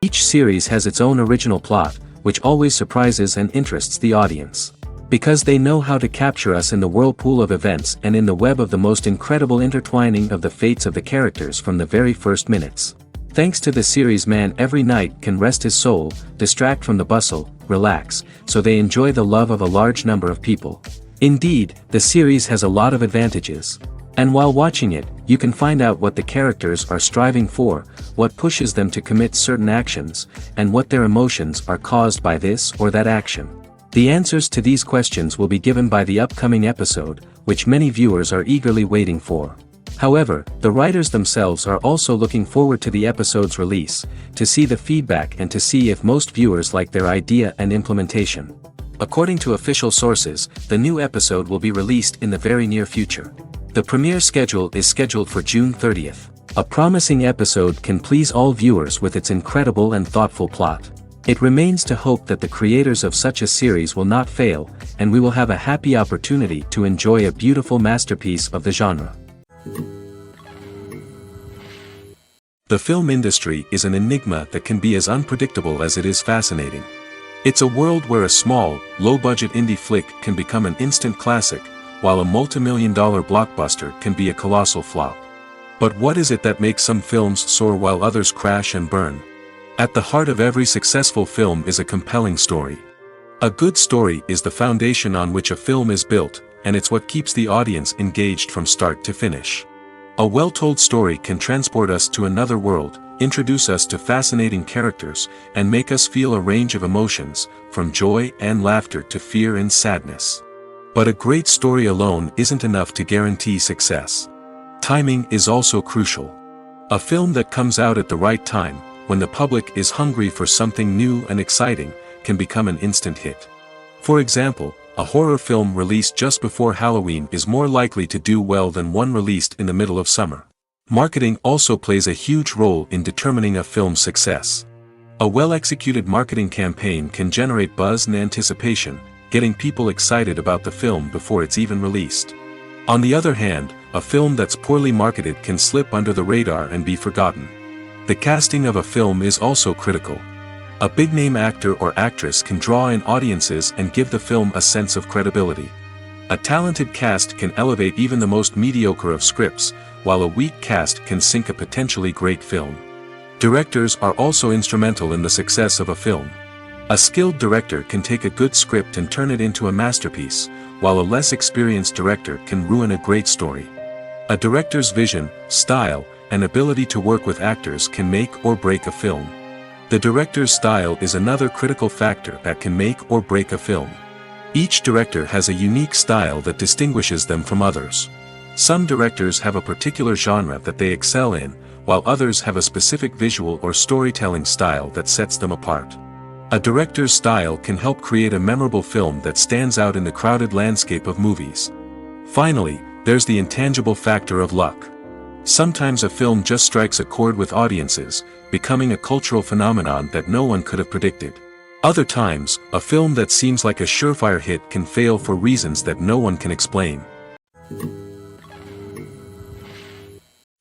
Each series has its own original plot, which always surprises and interests the audience. Because they know how to capture us in the whirlpool of events and in the web of the most incredible intertwining of the fates of the characters from the very first minutes. Thanks to the series, man every night can rest his soul, distract from the bustle, relax, so they enjoy the love of a large number of people. Indeed, the series has a lot of advantages. And while watching it, you can find out what the characters are striving for, what pushes them to commit certain actions, and what their emotions are caused by this or that action. The answers to these questions will be given by the upcoming episode, which many viewers are eagerly waiting for. However, the writers themselves are also looking forward to the episode's release, to see the feedback and to see if most viewers like their idea and implementation. According to official sources, the new episode will be released in the very near future. The premiere schedule is scheduled for June 30th. A promising episode can please all viewers with its incredible and thoughtful plot. It remains to hope that the creators of such a series will not fail, and we will have a happy opportunity to enjoy a beautiful masterpiece of the genre. The film industry is an enigma that can be as unpredictable as it is fascinating. It's a world where a small, low-budget indie flick can become an instant classic, while a multi-million-dollar blockbuster can be a colossal flop. But what is it that makes some films soar while others crash and burn? At the heart of every successful film is a compelling story. A good story is the foundation on which a film is built, and it's what keeps the audience engaged from start to finish. A well-told story can transport us to another world, introduce us to fascinating characters, and make us feel a range of emotions, from joy and laughter to fear and sadness. But a great story alone isn't enough to guarantee success. Timing is also crucial. A film that comes out at the right time, when the public is hungry for something new and exciting, can become an instant hit. For example, a horror film released just before Halloween is more likely to do well than one released in the middle of summer. Marketing also plays a huge role in determining a film's success. A well-executed marketing campaign can generate buzz and anticipation, getting people excited about the film before it's even released. On the other hand, a film that's poorly marketed can slip under the radar and be forgotten. The casting of a film is also critical. A big-name actor or actress can draw in audiences and give the film a sense of credibility. A talented cast can elevate even the most mediocre of scripts, while a weak cast can sink a potentially great film. Directors are also instrumental in the success of a film. A skilled director can take a good script and turn it into a masterpiece, while a less experienced director can ruin a great story. A director's vision, style, and ability to work with actors can make or break a film. The director's style is another critical factor that can make or break a film. Each director has a unique style that distinguishes them from others. Some directors have a particular genre that they excel in, while others have a specific visual or storytelling style that sets them apart. A director's style can help create a memorable film that stands out in the crowded landscape of movies. Finally, there's the intangible factor of luck. Sometimes a film just strikes a chord with audiences, becoming a cultural phenomenon that no one could have predicted. Other times, a film that seems like a surefire hit can fail for reasons that no one can explain.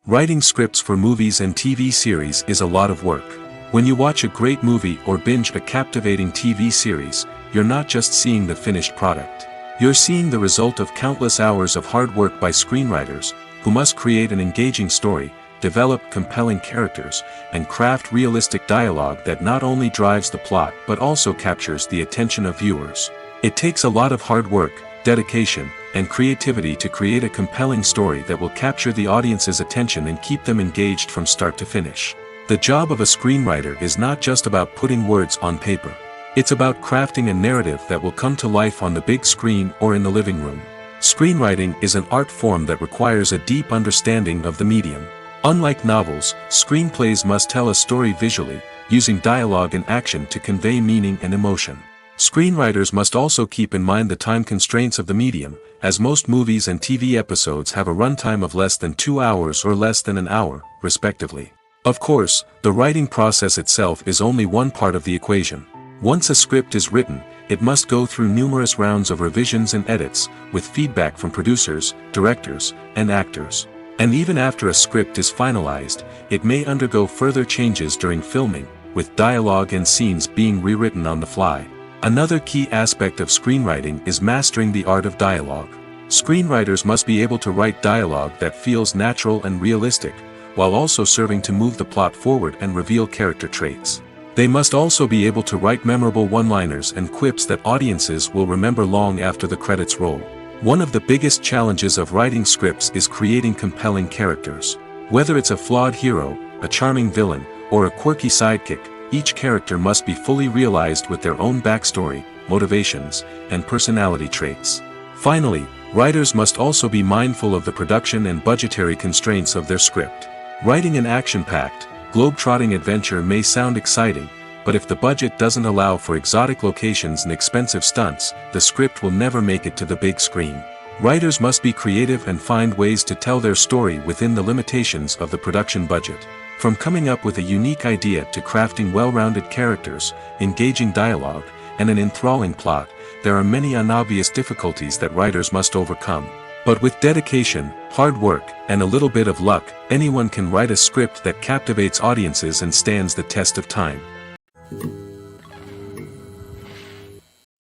Writing scripts for movies and TV series is a lot of work. When you watch a great movie or binge a captivating TV series, you're not just seeing the finished product. You're seeing the result of countless hours of hard work by screenwriters, who must create an engaging story, develop compelling characters, and craft realistic dialogue that not only drives the plot but also captures the attention of viewers. It takes a lot of hard work, dedication, and creativity to create a compelling story that will capture the audience's attention and keep them engaged from start to finish. The job of a screenwriter is not just about putting words on paper. It's about crafting a narrative that will come to life on the big screen or in the living room. Screenwriting is an art form that requires a deep understanding of the medium. Unlike novels, screenplays must tell a story visually, using dialogue and action to convey meaning and emotion. Screenwriters must also keep in mind the time constraints of the medium, as most movies and TV episodes have a runtime of less than 2 hours or less than an hour, respectively. Of course, the writing process itself is only one part of the equation. Once a script is written, it must go through numerous rounds of revisions and edits, with feedback from producers, directors, and actors. And even after a script is finalized, it may undergo further changes during filming, with dialogue and scenes being rewritten on the fly. Another key aspect of screenwriting is mastering the art of dialogue. Screenwriters must be able to write dialogue that feels natural and realistic, while also serving to move the plot forward and reveal character traits. They must also be able to write memorable one-liners and quips that audiences will remember long after the credits roll. One of the biggest challenges of writing scripts is creating compelling characters. Whether it's a flawed hero, a charming villain, or a quirky sidekick, each character must be fully realized with their own backstory, motivations, and personality traits. Finally, writers must also be mindful of the production and budgetary constraints of their script. Writing an action-packed, globe-trotting adventure may sound exciting, but if the budget doesn't allow for exotic locations and expensive stunts, the script will never make it to the big screen. Writers must be creative and find ways to tell their story within the limitations of the production budget. From coming up with a unique idea to crafting well-rounded characters, engaging dialogue, and an enthralling plot, there are many unobvious difficulties that writers must overcome. But with dedication, hard work, and a little bit of luck, anyone can write a script that captivates audiences and stands the test of time.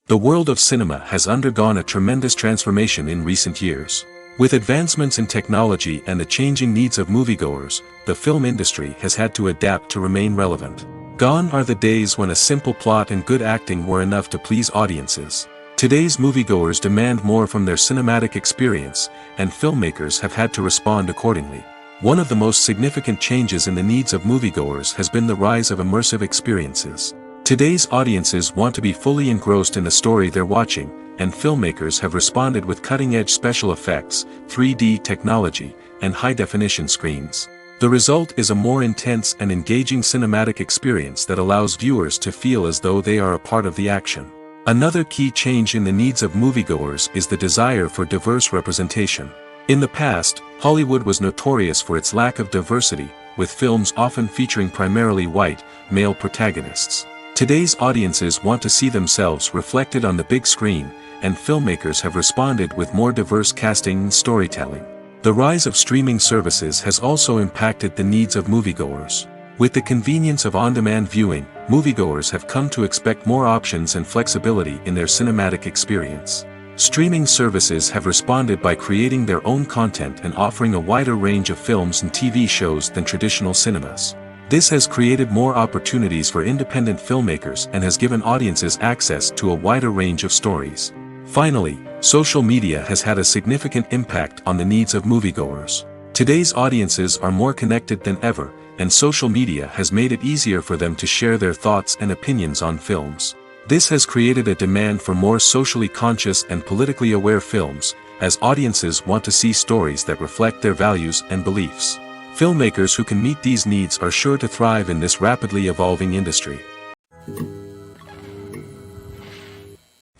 The world of cinema has undergone a tremendous transformation in recent years. With advancements in technology and the changing needs of moviegoers, the film industry has had to adapt to remain relevant. Gone are the days when a simple plot and good acting were enough to please audiences. Today's moviegoers demand more from their cinematic experience, and filmmakers have had to respond accordingly. One of the most significant changes in the needs of moviegoers has been the rise of immersive experiences. Today's audiences want to be fully engrossed in the story they're watching, and filmmakers have responded with cutting-edge special effects, 3D technology, and high-definition screens. The result is a more intense and engaging cinematic experience that allows viewers to feel as though they are a part of the action. Another key change in the needs of moviegoers is the desire for diverse representation. In the past, Hollywood was notorious for its lack of diversity, with films often featuring primarily white, male protagonists. Today's audiences want to see themselves reflected on the big screen, and filmmakers have responded with more diverse casting and storytelling. The rise of streaming services has also impacted the needs of moviegoers. With the convenience of on-demand viewing, moviegoers have come to expect more options and flexibility in their cinematic experience. Streaming services have responded by creating their own content and offering a wider range of films and TV shows than traditional cinemas. This has created more opportunities for independent filmmakers and has given audiences access to a wider range of stories. Finally, social media has had a significant impact on the needs of moviegoers. Today's audiences are more connected than ever, and social media has made it easier for them to share their thoughts and opinions on films. This has created a demand for more socially conscious and politically aware films, as audiences want to see stories that reflect their values and beliefs. Filmmakers who can meet these needs are sure to thrive in this rapidly evolving industry.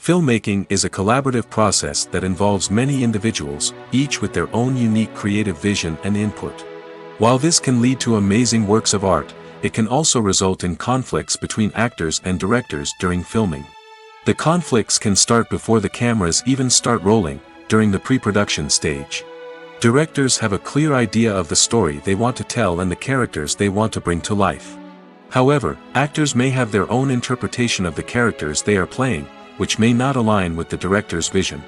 Filmmaking is a collaborative process that involves many individuals, each with their own unique creative vision and input. While this can lead to amazing works of art, it can also result in conflicts between actors and directors during filming. The conflicts can start before the cameras even start rolling, during the pre-production stage. Directors have a clear idea of the story they want to tell and the characters they want to bring to life. However, actors may have their own interpretation of the characters they are playing, which may not align with the director's vision.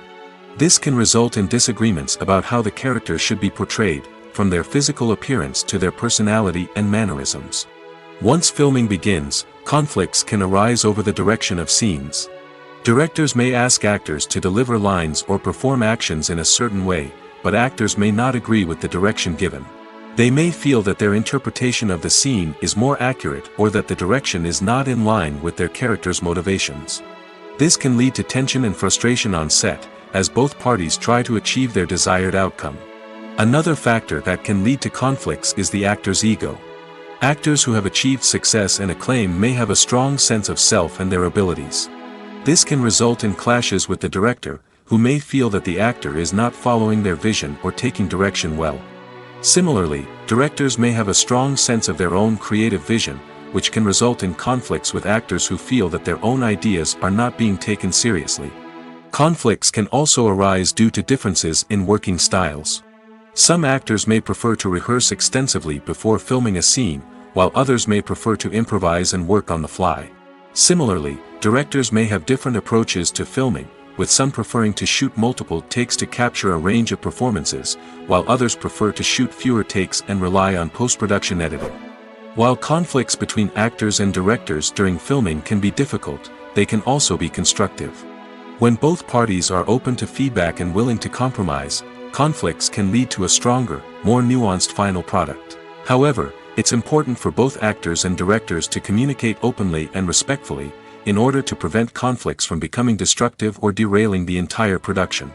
This can result in disagreements about how the characters should be portrayed, from their physical appearance to their personality and mannerisms. Once filming begins, conflicts can arise over the direction of scenes. Directors may ask actors to deliver lines or perform actions in a certain way, but actors may not agree with the direction given. They may feel that their interpretation of the scene is more accurate or that the direction is not in line with their character's motivations. This can lead to tension and frustration on set, as both parties try to achieve their desired outcome. Another factor that can lead to conflicts is the actor's ego. Actors who have achieved success and acclaim may have a strong sense of self and their abilities. This can result in clashes with the director, who may feel that the actor is not following their vision or taking direction well. Similarly, directors may have a strong sense of their own creative vision, which can result in conflicts with actors who feel that their own ideas are not being taken seriously. Conflicts can also arise due to differences in working styles. Some actors may prefer to rehearse extensively before filming a scene, while others may prefer to improvise and work on the fly. Similarly, directors may have different approaches to filming, with some preferring to shoot multiple takes to capture a range of performances, while others prefer to shoot fewer takes and rely on post-production editing. While conflicts between actors and directors during filming can be difficult, they can also be constructive. When both parties are open to feedback and willing to compromise, conflicts can lead to a stronger, more nuanced final product. However, it's important for both actors and directors to communicate openly and respectfully, in order to prevent conflicts from becoming destructive or derailing the entire production.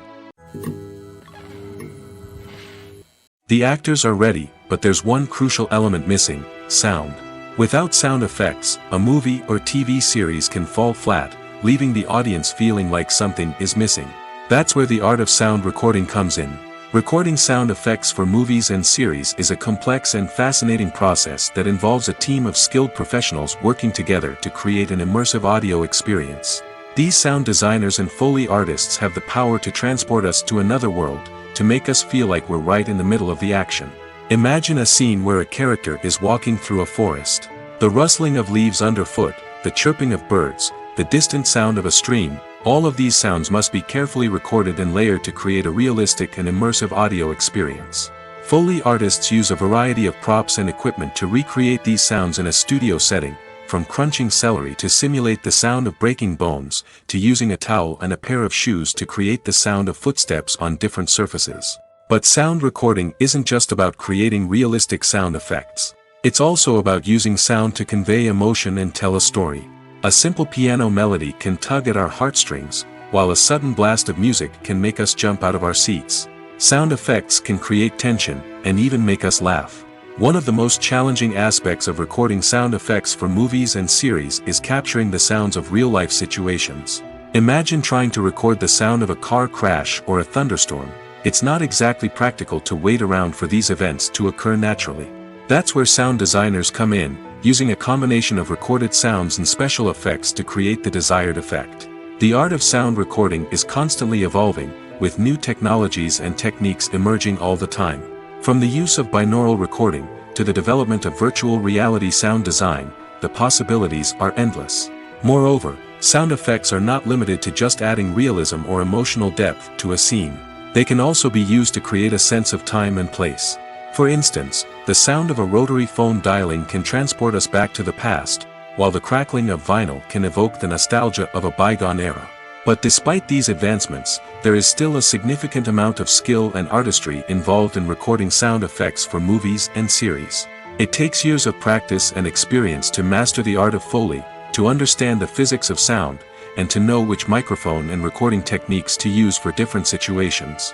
The actors are ready, but there's one crucial element missing: sound. Without sound effects, a movie or TV series can fall flat, leaving the audience feeling like something is missing. That's where the art of sound recording comes in. Recording sound effects for movies and series is a complex and fascinating process that involves a team of skilled professionals working together to create an immersive audio experience. These sound designers and Foley artists have the power to transport us to another world, to make us feel like we're right in the middle of the action. Imagine a scene where a character is walking through a forest. The rustling of leaves underfoot, the chirping of birds, the distant sound of a stream, all of these sounds must be carefully recorded and layered to create a realistic and immersive audio experience. Foley artists use a variety of props and equipment to recreate these sounds in a studio setting, from crunching celery to simulate the sound of breaking bones, to using a towel and a pair of shoes to create the sound of footsteps on different surfaces. But sound recording isn't just about creating realistic sound effects. It's also about using sound to convey emotion and tell a story. A simple piano melody can tug at our heartstrings, while a sudden blast of music can make us jump out of our seats. Sound effects can create tension, and even make us laugh. One of the most challenging aspects of recording sound effects for movies and series is capturing the sounds of real-life situations. Imagine trying to record the sound of a car crash or a thunderstorm. It's not exactly practical to wait around for these events to occur naturally. That's where sound designers come in, using a combination of recorded sounds and special effects to create the desired effect. The art of sound recording is constantly evolving, with new technologies and techniques emerging all the time. From the use of binaural recording, to the development of virtual reality sound design, the possibilities are endless. Moreover, sound effects are not limited to just adding realism or emotional depth to a scene. They can also be used to create a sense of time and place. For instance, the sound of a rotary phone dialing can transport us back to the past, while the crackling of vinyl can evoke the nostalgia of a bygone era. But despite these advancements, there is still a significant amount of skill and artistry involved in recording sound effects for movies and series. It takes years of practice and experience to master the art of Foley, to understand the physics of sound, and to know which microphone and recording techniques to use for different situations.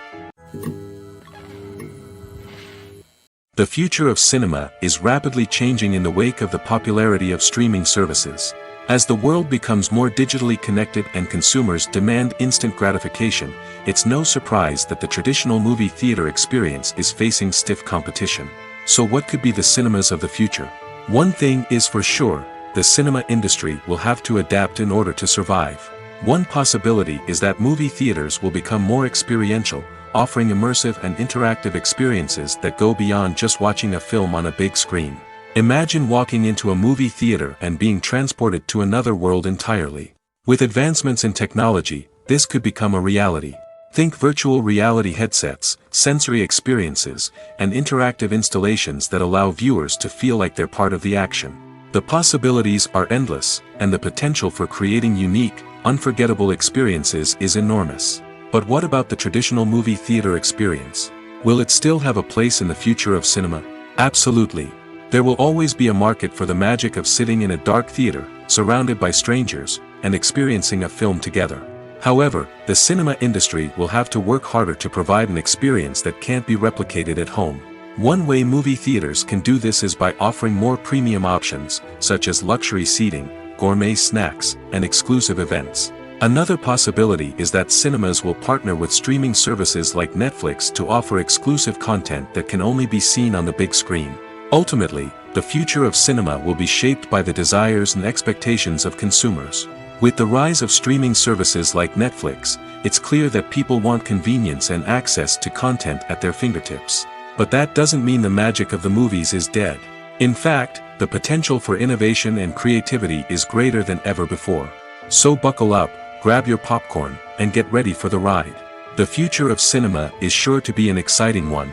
The future of cinema is rapidly changing in the wake of the popularity of streaming services. As the world becomes more digitally connected and consumers demand instant gratification, it's no surprise that the traditional movie theater experience is facing stiff competition. So what could be the cinemas of the future? One thing is for sure, the cinema industry will have to adapt in order to survive. One possibility is that movie theaters will become more experiential, offering immersive and interactive experiences that go beyond just watching a film on a big screen. Imagine walking into a movie theater and being transported to another world entirely. With advancements in technology, this could become a reality. Think virtual reality headsets, sensory experiences, and interactive installations that allow viewers to feel like they're part of the action. The possibilities are endless, and the potential for creating unique, unforgettable experiences is enormous. But what about the traditional movie theater experience? Will it still have a place in the future of cinema? Absolutely. There will always be a market for the magic of sitting in a dark theater, surrounded by strangers, and experiencing a film together. However, the cinema industry will have to work harder to provide an experience that can't be replicated at home. One way movie theaters can do this is by offering more premium options, such as luxury seating, gourmet snacks, and exclusive events. Another possibility is that cinemas will partner with streaming services like Netflix to offer exclusive content that can only be seen on the big screen. Ultimately, the future of cinema will be shaped by the desires and expectations of consumers. With the rise of streaming services like Netflix, it's clear that people want convenience and access to content at their fingertips. But that doesn't mean the magic of the movies is dead. In fact, the potential for innovation and creativity is greater than ever before. So buckle up, grab your popcorn, and get ready for the ride. The future of cinema is sure to be an exciting one.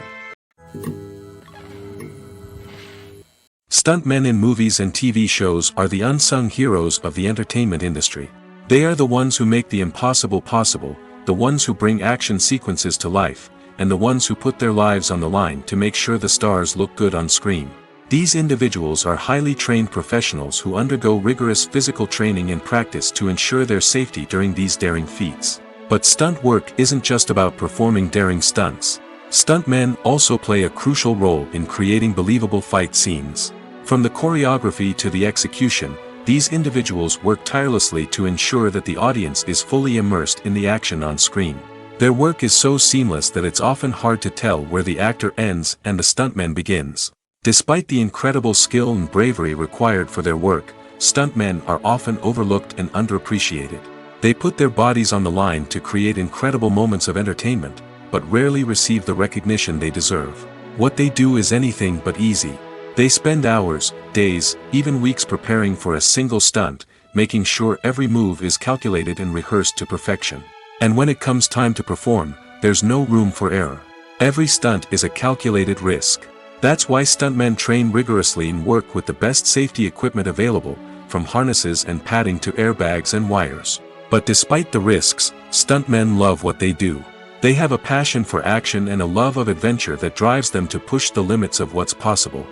Stuntmen in movies and TV shows are the unsung heroes of the entertainment industry. They are the ones who make the impossible possible, the ones who bring action sequences to life, and the ones who put their lives on the line to make sure the stars look good on screen. These individuals are highly trained professionals who undergo rigorous physical training and practice to ensure their safety during these daring feats. But stunt work isn't just about performing daring stunts. Stuntmen also play a crucial role in creating believable fight scenes. From the choreography to the execution, these individuals work tirelessly to ensure that the audience is fully immersed in the action on screen. Their work is so seamless that it's often hard to tell where the actor ends and the stuntman begins. Despite the incredible skill and bravery required for their work, stuntmen are often overlooked and underappreciated. They put their bodies on the line to create incredible moments of entertainment, but rarely receive the recognition they deserve. What they do is anything but easy. They spend hours, days, even weeks preparing for a single stunt, making sure every move is calculated and rehearsed to perfection. And when it comes time to perform, there's no room for error. Every stunt is a calculated risk. That's why stuntmen train rigorously and work with the best safety equipment available, from harnesses and padding to airbags and wires. But despite the risks, stuntmen love what they do. They have a passion for action and a love of adventure that drives them to push the limits of what's possible.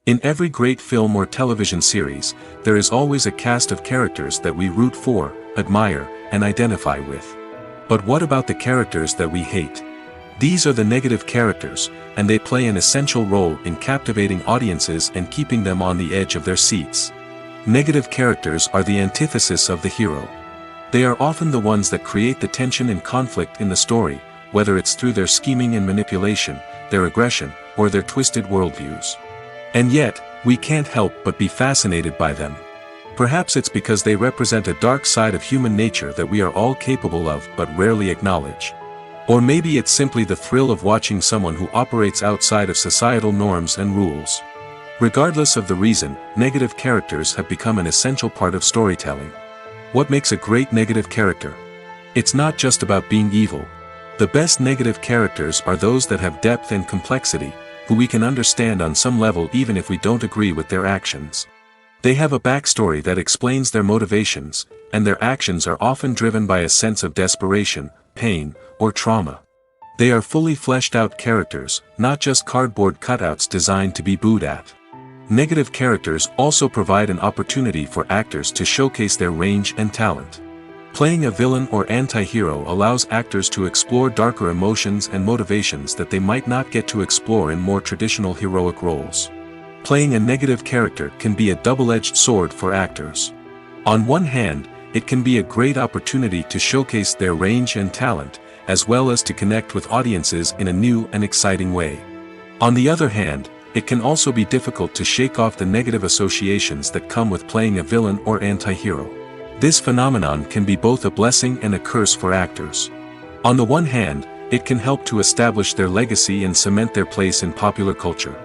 In every great film or television series, there is always a cast of characters that we root for, admire, and identify with. But what about the characters that we hate? These are the negative characters, and they play an essential role in captivating audiences and keeping them on the edge of their seats. Negative characters are the antithesis of the hero. They are often the ones that create the tension and conflict in the story, whether it's through their scheming and manipulation, their aggression, or their twisted worldviews. And yet, we can't help but be fascinated by them. Perhaps it's because they represent a dark side of human nature that we are all capable of but rarely acknowledge. Or maybe it's simply the thrill of watching someone who operates outside of societal norms and rules. Regardless of the reason, negative characters have become an essential part of storytelling. What makes a great negative character? It's not just about being evil. The best negative characters are those that have depth and complexity, who we can understand on some level even if we don't agree with their actions. They have a backstory that explains their motivations, and their actions are often driven by a sense of desperation, pain, or trauma. They are fully fleshed out characters, not just cardboard cutouts designed to be booed at. Negative characters also provide an opportunity for actors to showcase their range and talent. Playing a villain or anti-hero allows actors to explore darker emotions and motivations that they might not get to explore in more traditional heroic roles. Playing a negative character can be a double-edged sword for actors. On one hand, it can be a great opportunity to showcase their range and talent, as well as to connect with audiences in a new and exciting way. On the other hand, it can also be difficult to shake off the negative associations that come with playing a villain or anti-hero. This phenomenon can be both a blessing and a curse for actors. On the one hand, it can help to establish their legacy and cement their place in popular culture.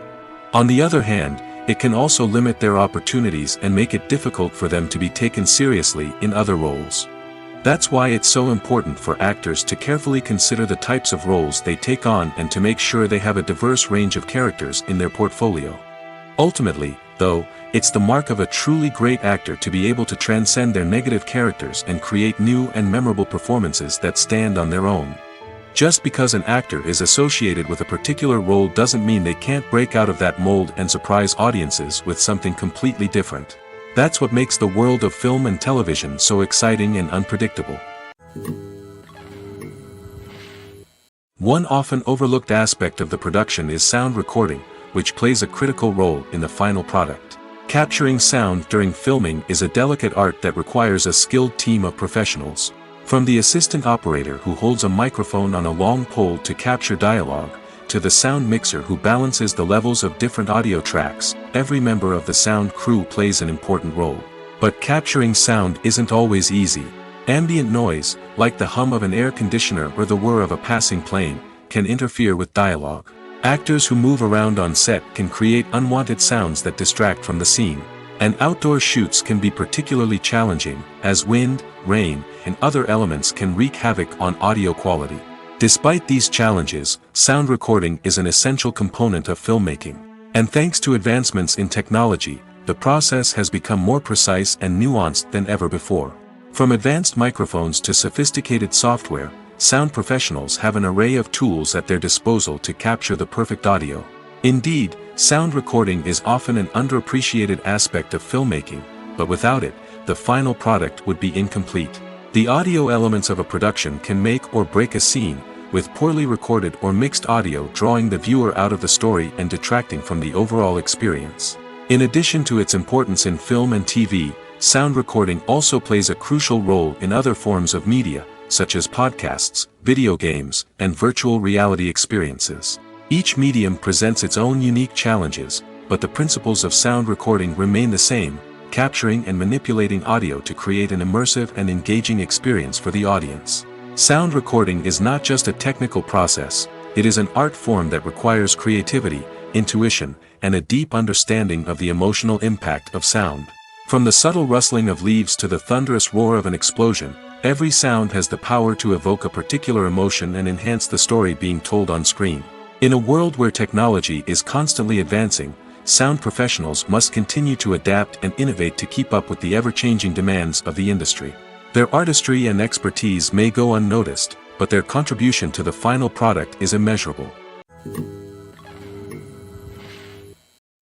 On the other hand, it can also limit their opportunities and make it difficult for them to be taken seriously in other roles. That's why it's so important for actors to carefully consider the types of roles they take on and to make sure they have a diverse range of characters in their portfolio. Ultimately, though, it's the mark of a truly great actor to be able to transcend their negative characters and create new and memorable performances that stand on their own. Just because an actor is associated with a particular role doesn't mean they can't break out of that mold and surprise audiences with something completely different. That's what makes the world of film and television so exciting and unpredictable. One often overlooked aspect of the production is sound recording, which plays a critical role in the final product. Capturing sound during filming is a delicate art that requires a skilled team of professionals. From the assistant operator who holds a microphone on a long pole to capture dialogue, to the sound mixer who balances the levels of different audio tracks, every member of the sound crew plays an important role. But capturing sound isn't always easy. Ambient noise, like the hum of an air conditioner or the whir of a passing plane, can interfere with dialogue. Actors who move around on set can create unwanted sounds that distract from the scene. And outdoor shoots can be particularly challenging, as wind, rain, and other elements can wreak havoc on audio quality. Despite these challenges, sound recording is an essential component of filmmaking. And thanks to advancements in technology, the process has become more precise and nuanced than ever before. From advanced microphones to sophisticated software, sound professionals have an array of tools at their disposal to capture the perfect audio. Indeed, sound recording is often an underappreciated aspect of filmmaking, but without it, the final product would be incomplete. The audio elements of a production can make or break a scene, with poorly recorded or mixed audio drawing the viewer out of the story and detracting from the overall experience. In addition to its importance in film and TV, sound recording also plays a crucial role in other forms of media, such as podcasts, video games, and virtual reality experiences. Each medium presents its own unique challenges, but the principles of sound recording remain the same, capturing and manipulating audio to create an immersive and engaging experience for the audience. Sound recording is not just a technical process, it is an art form that requires creativity, intuition, and a deep understanding of the emotional impact of sound. From the subtle rustling of leaves to the thunderous roar of an explosion, every sound has the power to evoke a particular emotion and enhance the story being told on screen. In a world where technology is constantly advancing, sound professionals must continue to adapt and innovate to keep up with the ever-changing demands of the industry. Their artistry and expertise may go unnoticed, but their contribution to the final product is immeasurable.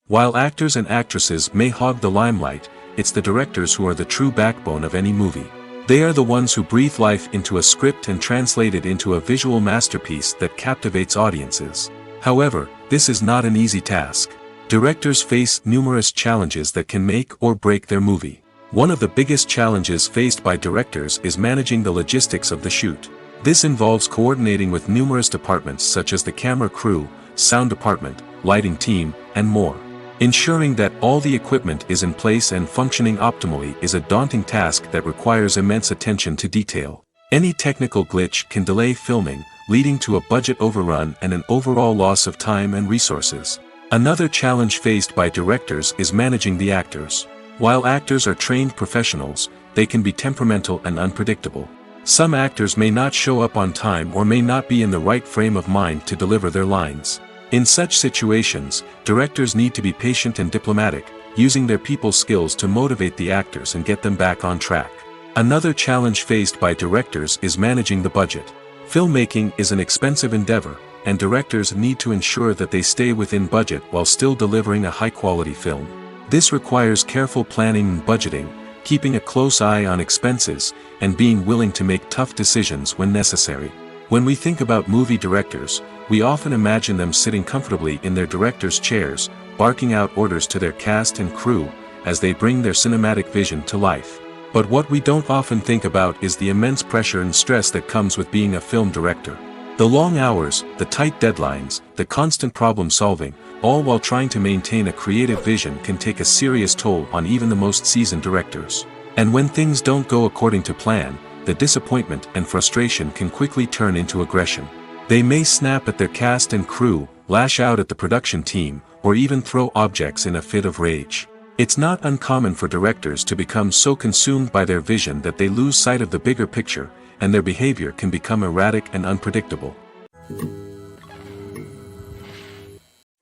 While actors and actresses may hog the limelight, it's the directors who are the true backbone of any movie. They are the ones who breathe life into a script and translate it into a visual masterpiece that captivates audiences. However, this is not an easy task. Directors face numerous challenges that can make or break their movie. One of the biggest challenges faced by directors is managing the logistics of the shoot. This involves coordinating with numerous departments such as the camera crew, sound department, lighting team, and more. Ensuring that all the equipment is in place and functioning optimally is a daunting task that requires immense attention to detail. Any technical glitch can delay filming, leading to a budget overrun and an overall loss of time and resources. Another challenge faced by directors is managing the actors. While actors are trained professionals, they can be temperamental and unpredictable. Some actors may not show up on time or may not be in the right frame of mind to deliver their lines. In such situations, directors need to be patient and diplomatic, using their people skills to motivate the actors and get them back on track. Another challenge faced by directors is managing the budget. Filmmaking is an expensive endeavor, and directors need to ensure that they stay within budget while still delivering a high-quality film. This requires careful planning and budgeting, keeping a close eye on expenses, and being willing to make tough decisions when necessary. When we think about movie directors, we often imagine them sitting comfortably in their director's chairs, barking out orders to their cast and crew, as they bring their cinematic vision to life. But what we don't often think about is the immense pressure and stress that comes with being a film director. The long hours, the tight deadlines, the constant problem solving, all while trying to maintain a creative vision can take a serious toll on even the most seasoned directors. And when things don't go according to plan, the disappointment and frustration can quickly turn into aggression. They may snap at their cast and crew, lash out at the production team, or even throw objects in a fit of rage. It's not uncommon for directors to become so consumed by their vision that they lose sight of the bigger picture, and their behavior can become erratic and unpredictable.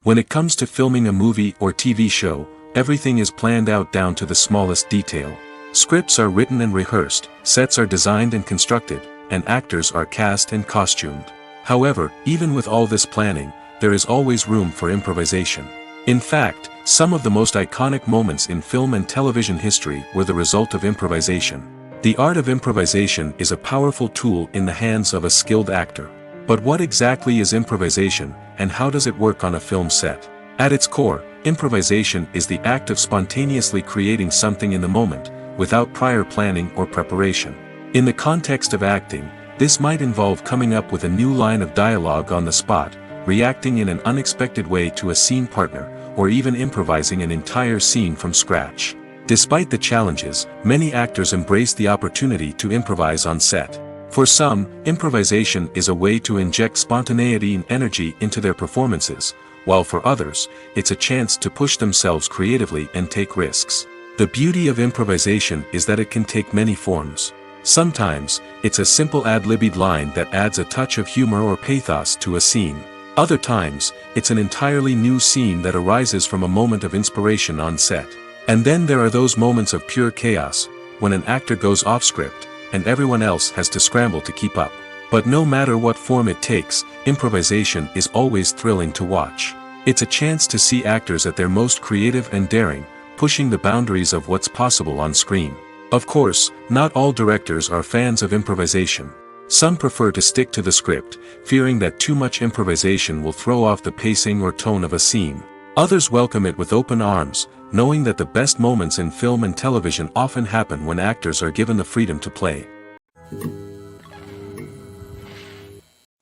When it comes to filming a movie or TV show, everything is planned out down to the smallest detail. Scripts are written and rehearsed, sets are designed and constructed, and actors are cast and costumed. However, even with all this planning, there is always room for improvisation. In fact, some of the most iconic moments in film and television history were the result of improvisation. The art of improvisation is a powerful tool in the hands of a skilled actor. But what exactly is improvisation, and how does it work on a film set? At its core, improvisation is the act of spontaneously creating something in the moment, without prior planning or preparation. In the context of acting, this might involve coming up with a new line of dialogue on the spot, reacting in an unexpected way to a scene partner, or even improvising an entire scene from scratch. Despite the challenges, many actors embrace the opportunity to improvise on set. For some, improvisation is a way to inject spontaneity and energy into their performances, while for others, it's a chance to push themselves creatively and take risks. The beauty of improvisation is that it can take many forms. Sometimes, it's a simple ad-libbed line that adds a touch of humor or pathos to a scene. Other times, it's an entirely new scene that arises from a moment of inspiration on set. And then there are those moments of pure chaos, when an actor goes off script, and everyone else has to scramble to keep up. But no matter what form it takes, improvisation is always thrilling to watch. It's a chance to see actors at their most creative and daring, pushing the boundaries of what's possible on screen. Of course, not all directors are fans of improvisation. Some prefer to stick to the script, fearing that too much improvisation will throw off the pacing or tone of a scene. Others welcome it with open arms, knowing that the best moments in film and television often happen when actors are given the freedom to play.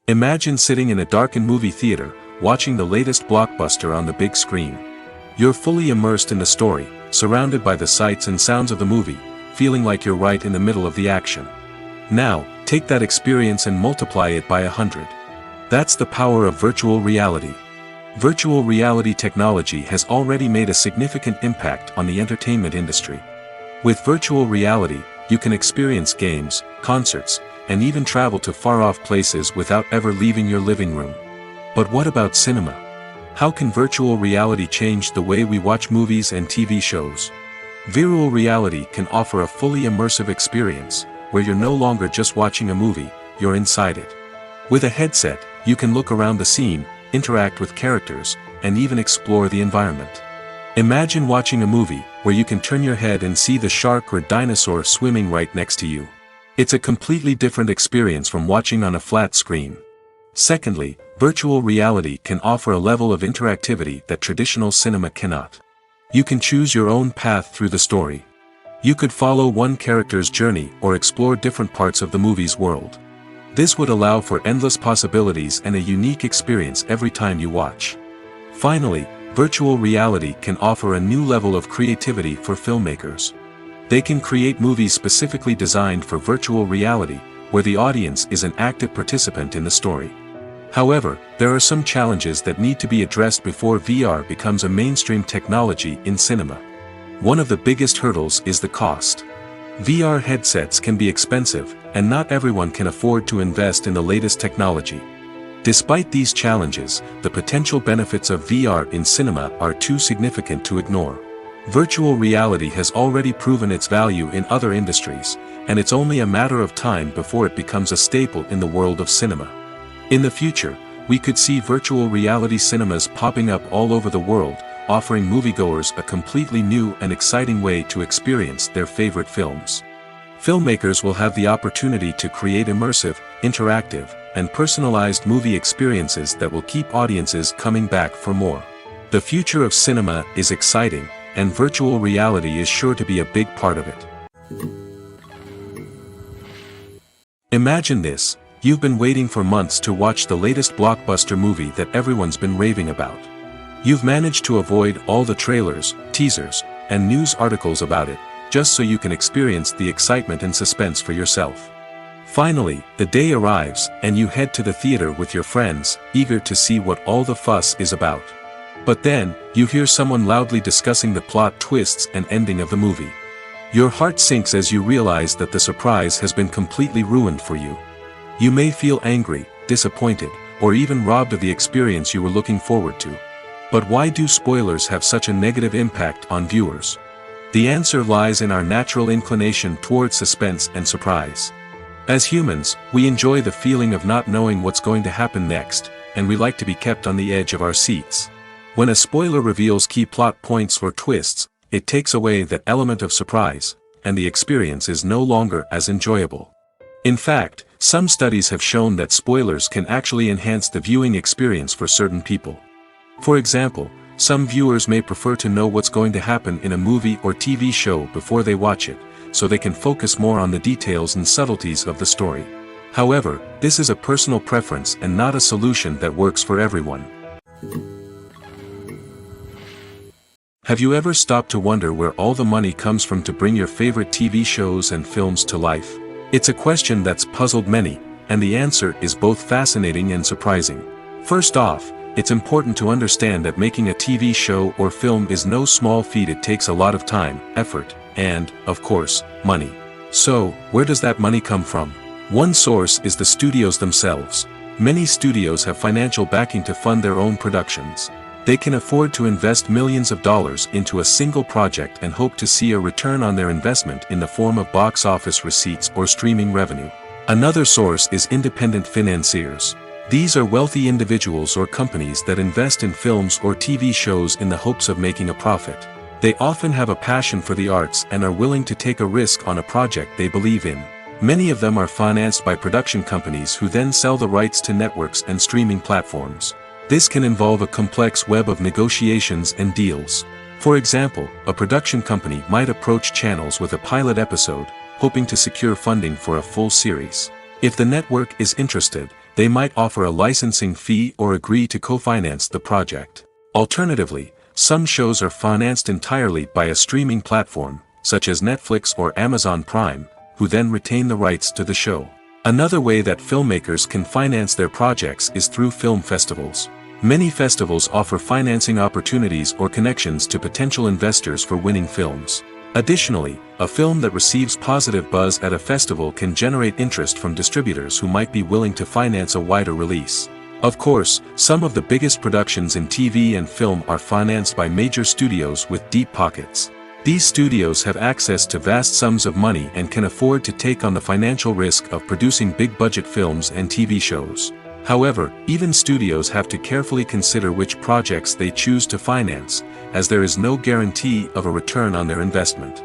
Imagine sitting in a darkened movie theater, watching the latest blockbuster on the big screen. You're fully immersed in the story, surrounded by the sights and sounds of the movie, feeling like you're right in the middle of the action. Now, take that experience and multiply it by 100. That's the power of virtual reality. Virtual reality technology has already made a significant impact on the entertainment industry. With virtual reality, you can experience games, concerts, and even travel to far-off places without ever leaving your living room. But what about cinema? How can virtual reality change the way we watch movies and TV shows? Virtual reality can offer a fully immersive experience, where you're no longer just watching a movie, you're inside it. With a headset, you can look around the scene, interact with characters, and even explore the environment. Imagine watching a movie, where you can turn your head and see the shark or dinosaur swimming right next to you. It's a completely different experience from watching on a flat screen. Secondly, virtual reality can offer a level of interactivity that traditional cinema cannot. You can choose your own path through the story. You could follow one character's journey or explore different parts of the movie's world. This would allow for endless possibilities and a unique experience every time you watch. Finally, virtual reality can offer a new level of creativity for filmmakers. They can create movies specifically designed for virtual reality, where the audience is an active participant in the story. However, there are some challenges that need to be addressed before VR becomes a mainstream technology in cinema. One of the biggest hurdles is the cost. VR headsets can be expensive, and not everyone can afford to invest in the latest technology. Despite these challenges, the potential benefits of VR in cinema are too significant to ignore. Virtual reality has already proven its value in other industries, and it's only a matter of time before it becomes a staple in the world of cinema. In the future, we could see virtual reality cinemas popping up all over the world, offering moviegoers a completely new and exciting way to experience their favorite films. Filmmakers will have the opportunity to create immersive, interactive, and personalized movie experiences that will keep audiences coming back for more. The future of cinema is exciting, and virtual reality is sure to be a big part of it. Imagine this. You've been waiting for months to watch the latest blockbuster movie that everyone's been raving about. You've managed to avoid all the trailers, teasers, and news articles about it, just so you can experience the excitement and suspense for yourself. Finally, the day arrives, and you head to the theater with your friends, eager to see what all the fuss is about. But then, you hear someone loudly discussing the plot twists and ending of the movie. Your heart sinks as you realize that the surprise has been completely ruined for you. You may feel angry, disappointed, or even robbed of the experience you were looking forward to. But why do spoilers have such a negative impact on viewers? The answer lies in our natural inclination toward suspense and surprise. As humans, we enjoy the feeling of not knowing what's going to happen next, and we like to be kept on the edge of our seats. When a spoiler reveals key plot points or twists, it takes away that element of surprise, and the experience is no longer as enjoyable. In fact, some studies have shown that spoilers can actually enhance the viewing experience for certain people. For example, some viewers may prefer to know what's going to happen in a movie or TV show before they watch it, so they can focus more on the details and subtleties of the story. However, this is a personal preference and not a solution that works for everyone. Have you ever stopped to wonder where all the money comes from to bring your favorite TV shows and films to life? It's a question that's puzzled many, and the answer is both fascinating and surprising. First off, it's important to understand that making a TV show or film is no small feat. It takes a lot of time, effort, and, of course, money. So, where does that money come from? One source is the studios themselves. Many studios have financial backing to fund their own productions. They can afford to invest millions of dollars into a single project and hope to see a return on their investment in the form of box office receipts or streaming revenue. Another source is independent financiers. These are wealthy individuals or companies that invest in films or TV shows in the hopes of making a profit. They often have a passion for the arts and are willing to take a risk on a project they believe in. Many of them are financed by production companies who then sell the rights to networks and streaming platforms. This can involve a complex web of negotiations and deals. For example, a production company might approach channels with a pilot episode, hoping to secure funding for a full series. If the network is interested, they might offer a licensing fee or agree to co-finance the project. Alternatively, some shows are financed entirely by a streaming platform, such as Netflix or Amazon Prime, who then retain the rights to the show. Another way that filmmakers can finance their projects is through film festivals. Many festivals offer financing opportunities or connections to potential investors for winning films. Additionally, a film that receives positive buzz at a festival can generate interest from distributors who might be willing to finance a wider release. Of course, some of the biggest productions in TV and film are financed by major studios with deep pockets. These studios have access to vast sums of money and can afford to take on the financial risk of producing big-budget films and TV shows. However, even studios have to carefully consider which projects they choose to finance, as there is no guarantee of a return on their investment.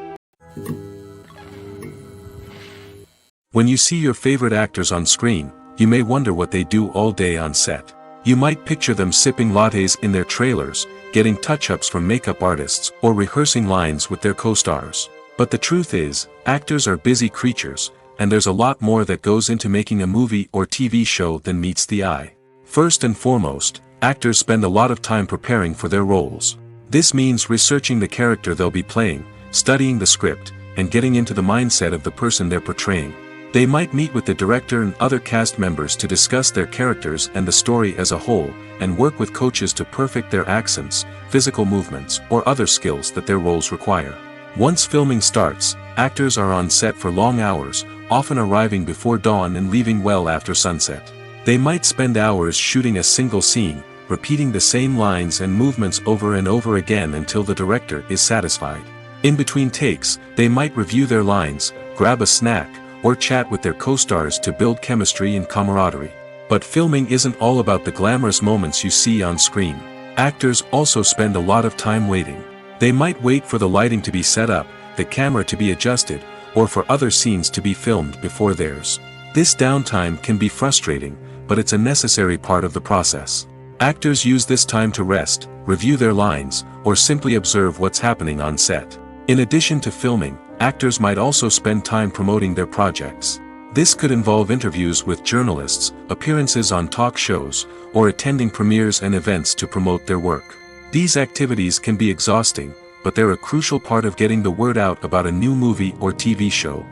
When you see your favorite actors on screen, you may wonder what they do all day on set. You might picture them sipping lattes in their trailers, getting touch-ups from makeup artists, or rehearsing lines with their co-stars. But the truth is, actors are busy creatures, and there's a lot more that goes into making a movie or TV show than meets the eye. First and foremost, actors spend a lot of time preparing for their roles. This means researching the character they'll be playing, studying the script, and getting into the mindset of the person they're portraying. They might meet with the director and other cast members to discuss their characters and the story as a whole, and work with coaches to perfect their accents, physical movements, or other skills that their roles require. Once filming starts, actors are on set for long hours, often arriving before dawn and leaving well after sunset. They might spend hours shooting a single scene, repeating the same lines and movements over and over again until the director is satisfied. In between takes, they might review their lines, grab a snack, or chat with their co-stars to build chemistry and camaraderie. But filming isn't all about the glamorous moments you see on screen. Actors also spend a lot of time waiting. They might wait for the lighting to be set up, the camera to be adjusted, or for other scenes to be filmed before theirs. This downtime can be frustrating, but it's a necessary part of the process. Actors use this time to rest, review their lines, or simply observe what's happening on set. In addition to filming, actors might also spend time promoting their projects. This could involve interviews with journalists, appearances on talk shows, or attending premieres and events to promote their work. These activities can be exhausting, but they're a crucial part of getting the word out about a new movie or TV show.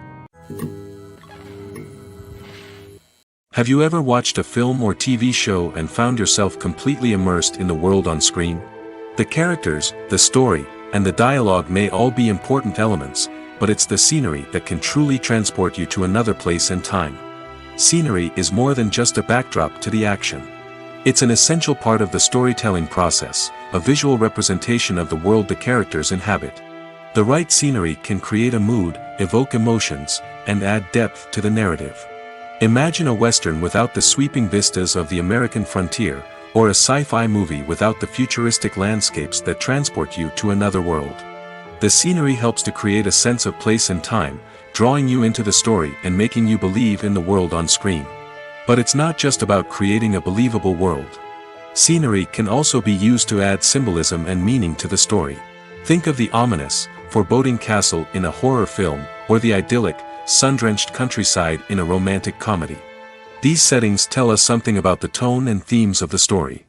Have you ever watched a film or TV show and found yourself completely immersed in the world on screen? The characters, the story, and the dialogue may all be important elements, but it's the scenery that can truly transport you to another place and time. Scenery is more than just a backdrop to the action. It's an essential part of the storytelling process, a visual representation of the world the characters inhabit. The right scenery can create a mood, evoke emotions, and add depth to the narrative. Imagine a Western without the sweeping vistas of the American frontier, or a sci-fi movie without the futuristic landscapes that transport you to another world. The scenery helps to create a sense of place and time, drawing you into the story and making you believe in the world on screen. But it's not just about creating a believable world. Scenery can also be used to add symbolism and meaning to the story. Think of the ominous, foreboding castle in a horror film, or the idyllic, sun-drenched countryside in a romantic comedy. These settings tell us something about the tone and themes of the story.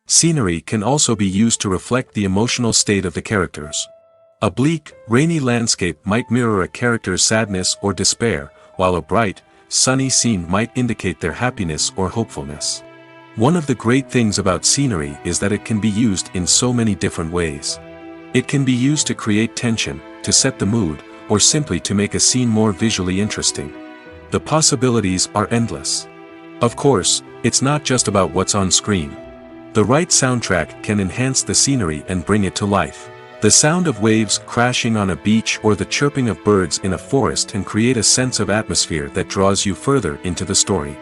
Scenery can also be used to reflect the emotional state of the characters. A bleak, rainy landscape might mirror a character's sadness or despair, while a bright, sunny scene might indicate their happiness or hopefulness. One of the great things about scenery is that it can be used in so many different ways. It can be used to create tension, to set the mood, or simply to make a scene more visually interesting. The possibilities are endless. Of course, it's not just about what's on screen. The right soundtrack can enhance the scenery and bring it to life. The sound of waves crashing on a beach or the chirping of birds in a forest can create a sense of atmosphere that draws you further into the story.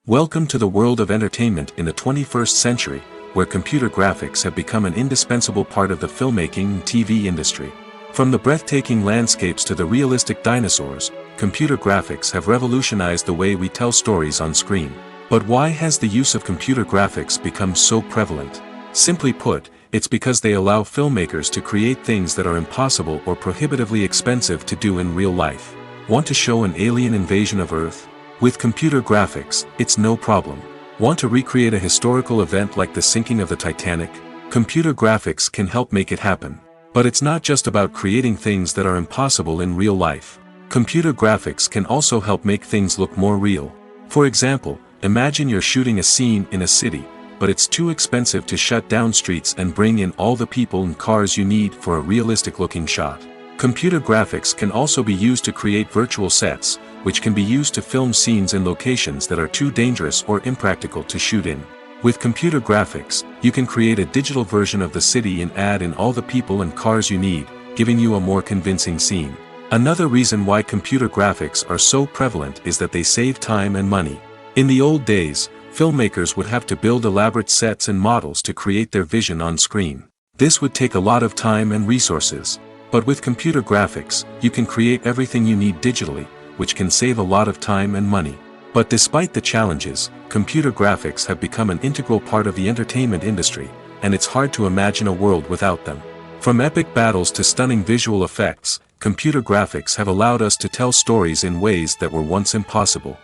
Welcome to the world of entertainment in the 21st century, where computer graphics have become an indispensable part of the filmmaking and TV industry. From the breathtaking landscapes to the realistic dinosaurs, computer graphics have revolutionized the way we tell stories on screen. But why has the use of computer graphics become so prevalent? Simply put, it's because they allow filmmakers to create things that are impossible or prohibitively expensive to do in real life. Want to show an alien invasion of Earth? With computer graphics, it's no problem. Want to recreate a historical event like the sinking of the Titanic? Computer graphics can help make it happen. But it's not just about creating things that are impossible in real life. Computer graphics can also help make things look more real. For example, imagine you're shooting a scene in a city, but it's too expensive to shut down streets and bring in all the people and cars you need for a realistic-looking shot. Computer graphics can also be used to create virtual sets, which can be used to film scenes in locations that are too dangerous or impractical to shoot in. With computer graphics, you can create a digital version of the city and add in all the people and cars you need, giving you a more convincing scene. Another reason why computer graphics are so prevalent is that they save time and money. In the old days, filmmakers would have to build elaborate sets and models to create their vision on screen. This would take a lot of time and resources. But with computer graphics, you can create everything you need digitally, which can save a lot of time and money. But despite the challenges, computer graphics have become an integral part of the entertainment industry, and it's hard to imagine a world without them. From epic battles to stunning visual effects, computer graphics have allowed us to tell stories in ways that were once impossible.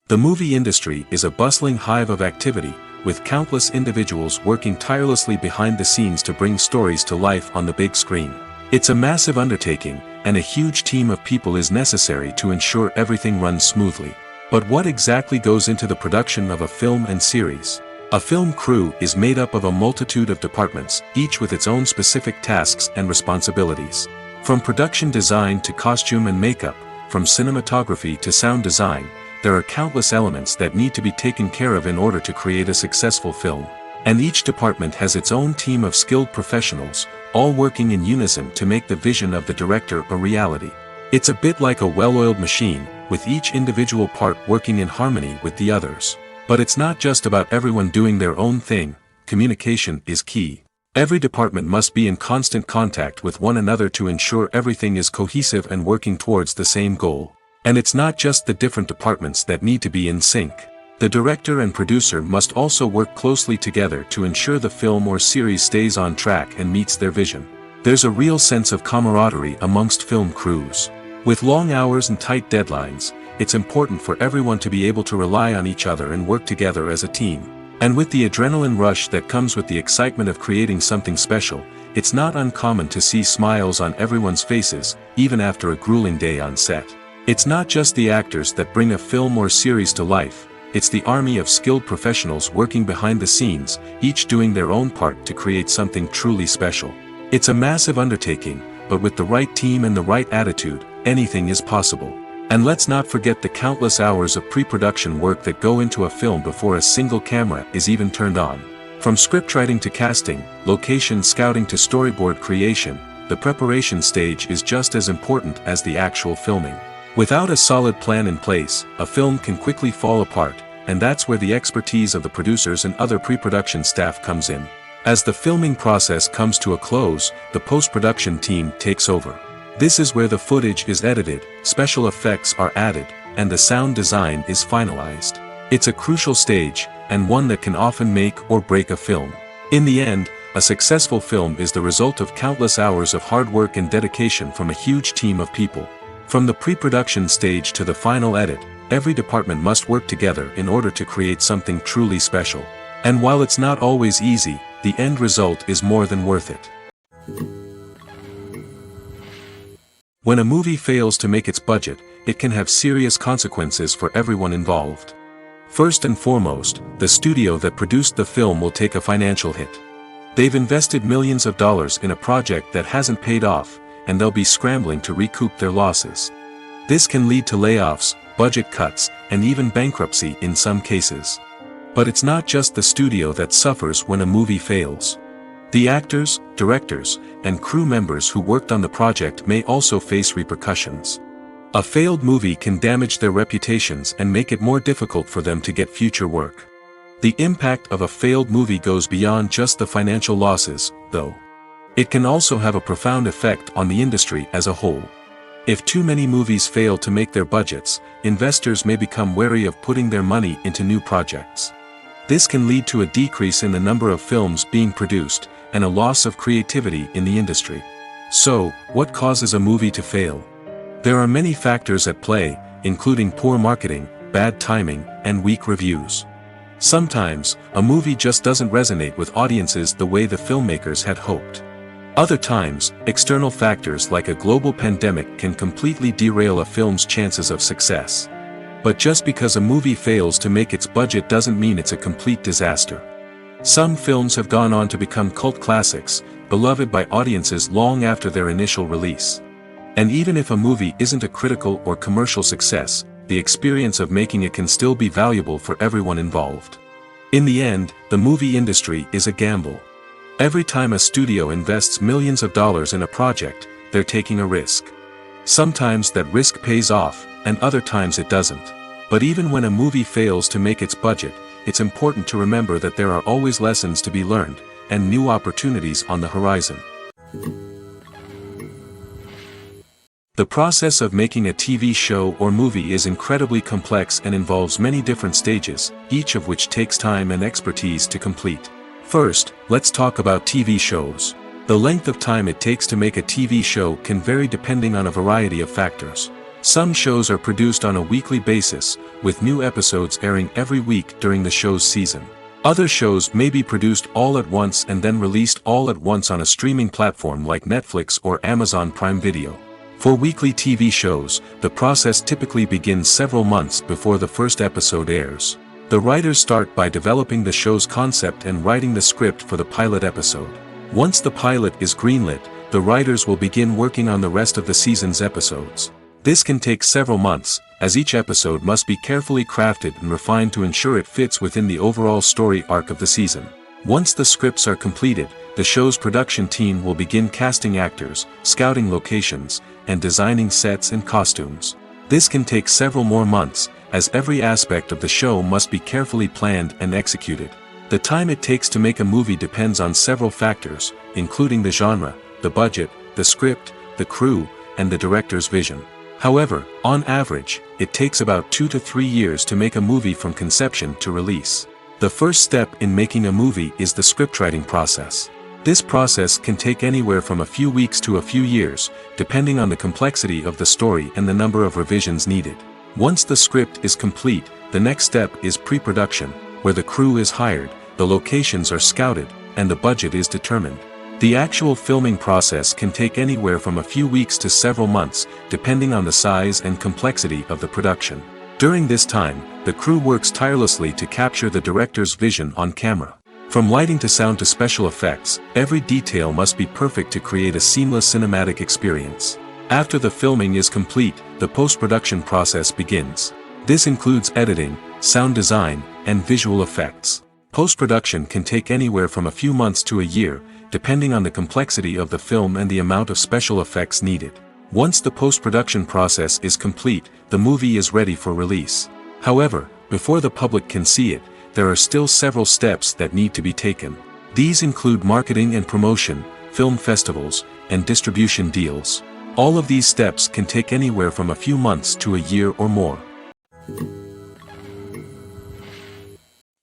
The movie industry is a bustling hive of activity, with countless individuals working tirelessly behind the scenes to bring stories to life on the big screen. It's a massive undertaking, and a huge team of people is necessary to ensure everything runs smoothly. But what exactly goes into the production of a film and series? A film crew is made up of a multitude of departments, each with its own specific tasks and responsibilities. From production design to costume and makeup, from cinematography to sound design, there are countless elements that need to be taken care of in order to create a successful film. And each department has its own team of skilled professionals, all working in unison to make the vision of the director a reality. It's a bit like a well-oiled machine, with each individual part working in harmony with the others. But it's not just about everyone doing their own thing. Communication is key. Every department must be in constant contact with one another to ensure everything is cohesive and working towards the same goal. And it's not just the different departments that need to be in sync. The director and producer must also work closely together to ensure the film or series stays on track and meets their vision. There's a real sense of camaraderie amongst film crews. With long hours and tight deadlines, it's important for everyone to be able to rely on each other and work together as a team. And with the adrenaline rush that comes with the excitement of creating something special, it's not uncommon to see smiles on everyone's faces, even after a grueling day on set. It's not just the actors that bring a film or series to life, it's the army of skilled professionals working behind the scenes, each doing their own part to create something truly special. It's a massive undertaking, but with the right team and the right attitude, anything is possible. And let's not forget the countless hours of pre-production work that go into a film before a single camera is even turned on. From scriptwriting to casting, location scouting to storyboard creation, the preparation stage is just as important as the actual filming. Without a solid plan in place, a film can quickly fall apart, and that's where the expertise of the producers and other pre-production staff comes in. As the filming process comes to a close, the post-production team takes over. This is where the footage is edited, special effects are added, and the sound design is finalized. It's a crucial stage, and one that can often make or break a film. In the end, a successful film is the result of countless hours of hard work and dedication from a huge team of people. From the pre-production stage to the final edit, every department must work together in order to create something truly special. And while it's not always easy, the end result is more than worth it. When a movie fails to make its budget, it can have serious consequences for everyone involved. First and foremost, the studio that produced the film will take a financial hit. They've invested millions of dollars in a project that hasn't paid off, and they'll be scrambling to recoup their losses. This can lead to layoffs, budget cuts, and even bankruptcy in some cases. But it's not just the studio that suffers when a movie fails. The actors, directors, and crew members who worked on the project may also face repercussions. A failed movie can damage their reputations and make it more difficult for them to get future work. The impact of a failed movie goes beyond just the financial losses, though. It can also have a profound effect on the industry as a whole. If too many movies fail to make their budgets, investors may become wary of putting their money into new projects. This can lead to a decrease in the number of films being produced, and a loss of creativity in the industry. So, what causes a movie to fail? There are many factors at play, including poor marketing, bad timing, and weak reviews. Sometimes, a movie just doesn't resonate with audiences the way the filmmakers had hoped. Other times, external factors like a global pandemic can completely derail a film's chances of success. But just because a movie fails to make its budget doesn't mean it's a complete disaster. Some films have gone on to become cult classics, beloved by audiences long after their initial release. And even if a movie isn't a critical or commercial success, the experience of making it can still be valuable for everyone involved. In the end, the movie industry is a gamble. Every time a studio invests millions of dollars in a project, they're taking a risk. Sometimes that risk pays off, and other times it doesn't. But even when a movie fails to make its budget, it's important to remember that there are always lessons to be learned, and new opportunities on the horizon. The process of making a TV show or movie is incredibly complex and involves many different stages, each of which takes time and expertise to complete. First, let's talk about TV shows. The length of time it takes to make a TV show can vary depending on a variety of factors. Some shows are produced on a weekly basis, with new episodes airing every week during the show's season. Other shows may be produced all at once and then released all at once on a streaming platform like Netflix or Amazon Prime Video. For weekly TV shows, the process typically begins several months before the first episode airs. The writers start by developing the show's concept and writing the script for the pilot episode. Once the pilot is greenlit, the writers will begin working on the rest of the season's episodes. This can take several months, as each episode must be carefully crafted and refined to ensure it fits within the overall story arc of the season. Once the scripts are completed, the show's production team will begin casting actors, scouting locations, and designing sets and costumes. This can take several more months, as every aspect of the show must be carefully planned and executed. The time it takes to make a movie depends on several factors, including the genre, the budget, the script, the crew, and the director's vision. However, on average, it takes about 2 to 3 years to make a movie from conception to release. The first step in making a movie is the scriptwriting process. This process can take anywhere from a few weeks to a few years, depending on the complexity of the story and the number of revisions needed. Once the script is complete, the next step is pre-production, where the crew is hired, the locations are scouted, and the budget is determined. The actual filming process can take anywhere from a few weeks to several months, depending on the size and complexity of the production. During this time, the crew works tirelessly to capture the director's vision on camera. From lighting to sound to special effects, every detail must be perfect to create a seamless cinematic experience. After the filming is complete, the post-production process begins. This includes editing, sound design, and visual effects. Post-production can take anywhere from a few months to a year, depending on the complexity of the film and the amount of special effects needed. Once the post-production process is complete, the movie is ready for release. However, before the public can see it, there are still several steps that need to be taken. These include marketing and promotion, film festivals, and distribution deals. All of these steps can take anywhere from a few months to a year or more.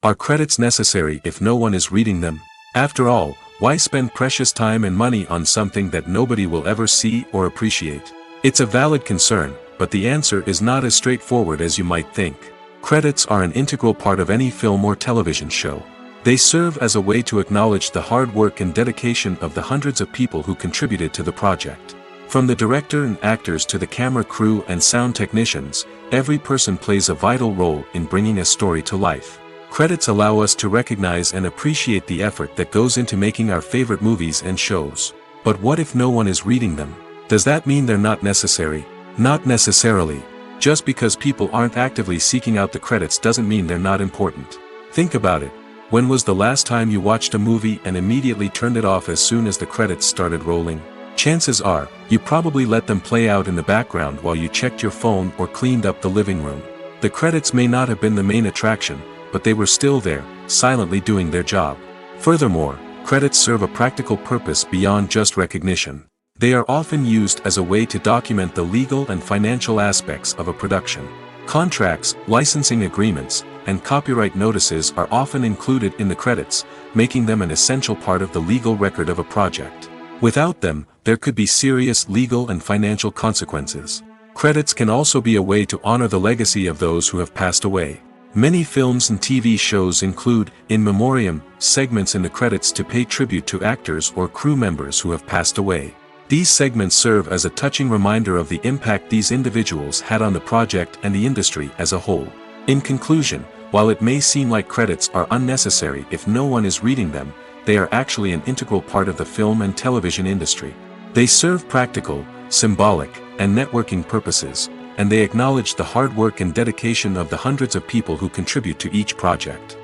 Are credits necessary if no one is reading them? After all, why spend precious time and money on something that nobody will ever see or appreciate? It's a valid concern, but the answer is not as straightforward as you might think. Credits are an integral part of any film or television show. They serve as a way to acknowledge the hard work and dedication of the hundreds of people who contributed to the project. From the director and actors to the camera crew and sound technicians, every person plays a vital role in bringing a story to life. Credits allow us to recognize and appreciate the effort that goes into making our favorite movies and shows. But what if no one is reading them? Does that mean they're not necessary? Not necessarily. Just because people aren't actively seeking out the credits doesn't mean they're not important. Think about it. When was the last time you watched a movie and immediately turned it off as soon as the credits started rolling? Chances are, you probably let them play out in the background while you checked your phone or cleaned up the living room. The credits may not have been the main attraction, but they were still there, silently doing their job. Furthermore, credits serve a practical purpose beyond just recognition. They are often used as a way to document the legal and financial aspects of a production. Contracts, licensing agreements, and copyright notices are often included in the credits, making them an essential part of the legal record of a project. Without them, there could be serious legal and financial consequences. Credits can also be a way to honor the legacy of those who have passed away. Many films and TV shows include, in memoriam, segments in the credits to pay tribute to actors or crew members who have passed away. These segments serve as a touching reminder of the impact these individuals had on the project and the industry as a whole. In conclusion, while it may seem like credits are unnecessary if no one is reading them, they are actually an integral part of the film and television industry. They serve practical, symbolic, and networking purposes, and they acknowledge the hard work and dedication of the hundreds of people who contribute to each project.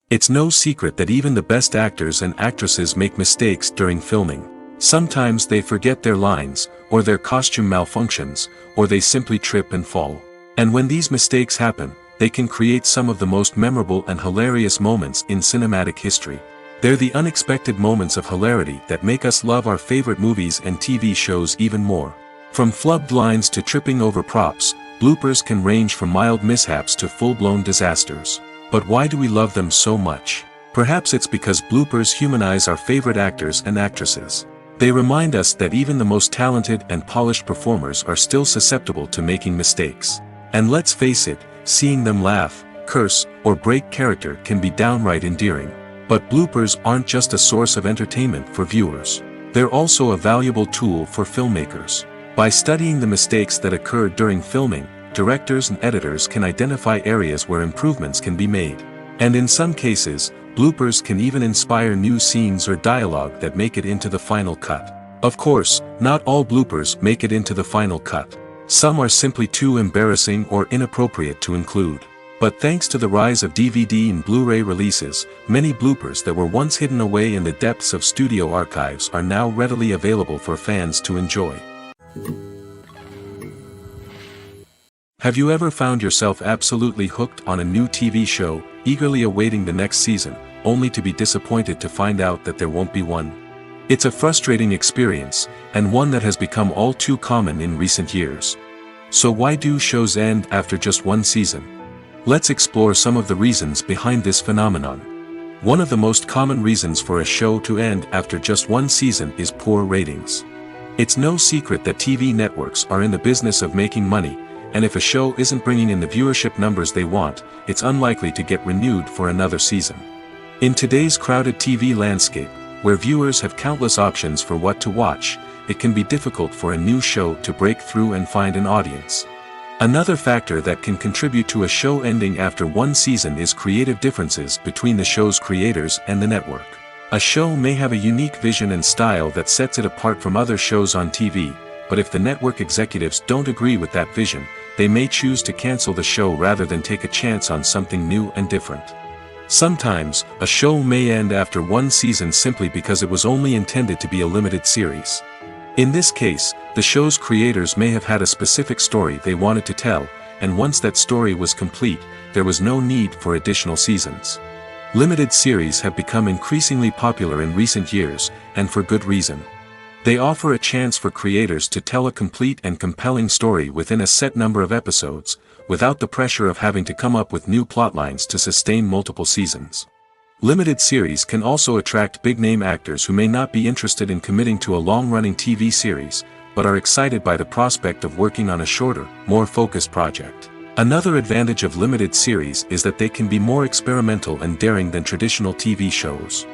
It's no secret that even the best actors and actresses make mistakes during filming. Sometimes they forget their lines, or their costume malfunctions, or they simply trip and fall. And when these mistakes happen, they can create some of the most memorable and hilarious moments in cinematic history. They're the unexpected moments of hilarity that make us love our favorite movies and TV shows even more. From flubbed lines to tripping over props, bloopers can range from mild mishaps to full-blown disasters. But why do we love them so much? Perhaps it's because bloopers humanize our favorite actors and actresses. They remind us that even the most talented and polished performers are still susceptible to making mistakes. And let's face it, seeing them laugh, curse, or break character can be downright endearing. But bloopers aren't just a source of entertainment for viewers. They're also a valuable tool for filmmakers. By studying the mistakes that occurred during filming, directors and editors can identify areas where improvements can be made. And in some cases, bloopers can even inspire new scenes or dialogue that make it into the final cut. Of course, not all bloopers make it into the final cut. Some are simply too embarrassing or inappropriate to include. But thanks to the rise of DVD and Blu-ray releases, many bloopers that were once hidden away in the depths of studio archives are now readily available for fans to enjoy. Have you ever found yourself absolutely hooked on a new TV show, eagerly awaiting the next season, only to be disappointed to find out that there won't be one? It's a frustrating experience, and one that has become all too common in recent years. So why do shows end after just one season? Let's explore some of the reasons behind this phenomenon. One of the most common reasons for a show to end after just one season is poor ratings. It's no secret that TV networks are in the business of making money, and if a show isn't bringing in the viewership numbers they want, it's unlikely to get renewed for another season. In today's crowded TV landscape, where viewers have countless options for what to watch, it can be difficult for a new show to break through and find an audience. Another factor that can contribute to a show ending after one season is creative differences between the show's creators and the network. A show may have a unique vision and style that sets it apart from other shows on TV, but if the network executives don't agree with that vision, they may choose to cancel the show rather than take a chance on something new and different. Sometimes, a show may end after one season simply because it was only intended to be a limited series. In this case, the show's creators may have had a specific story they wanted to tell, and once that story was complete, there was no need for additional seasons. Limited series have become increasingly popular in recent years, and for good reason. They offer a chance for creators to tell a complete and compelling story within a set number of episodes, without the pressure of having to come up with new plotlines to sustain multiple seasons. Limited series can also attract big-name actors who may not be interested in committing to a long-running TV series, but are excited by the prospect of working on a shorter, more focused project. Another advantage of limited series is that they can be more experimental and daring than traditional TV shows.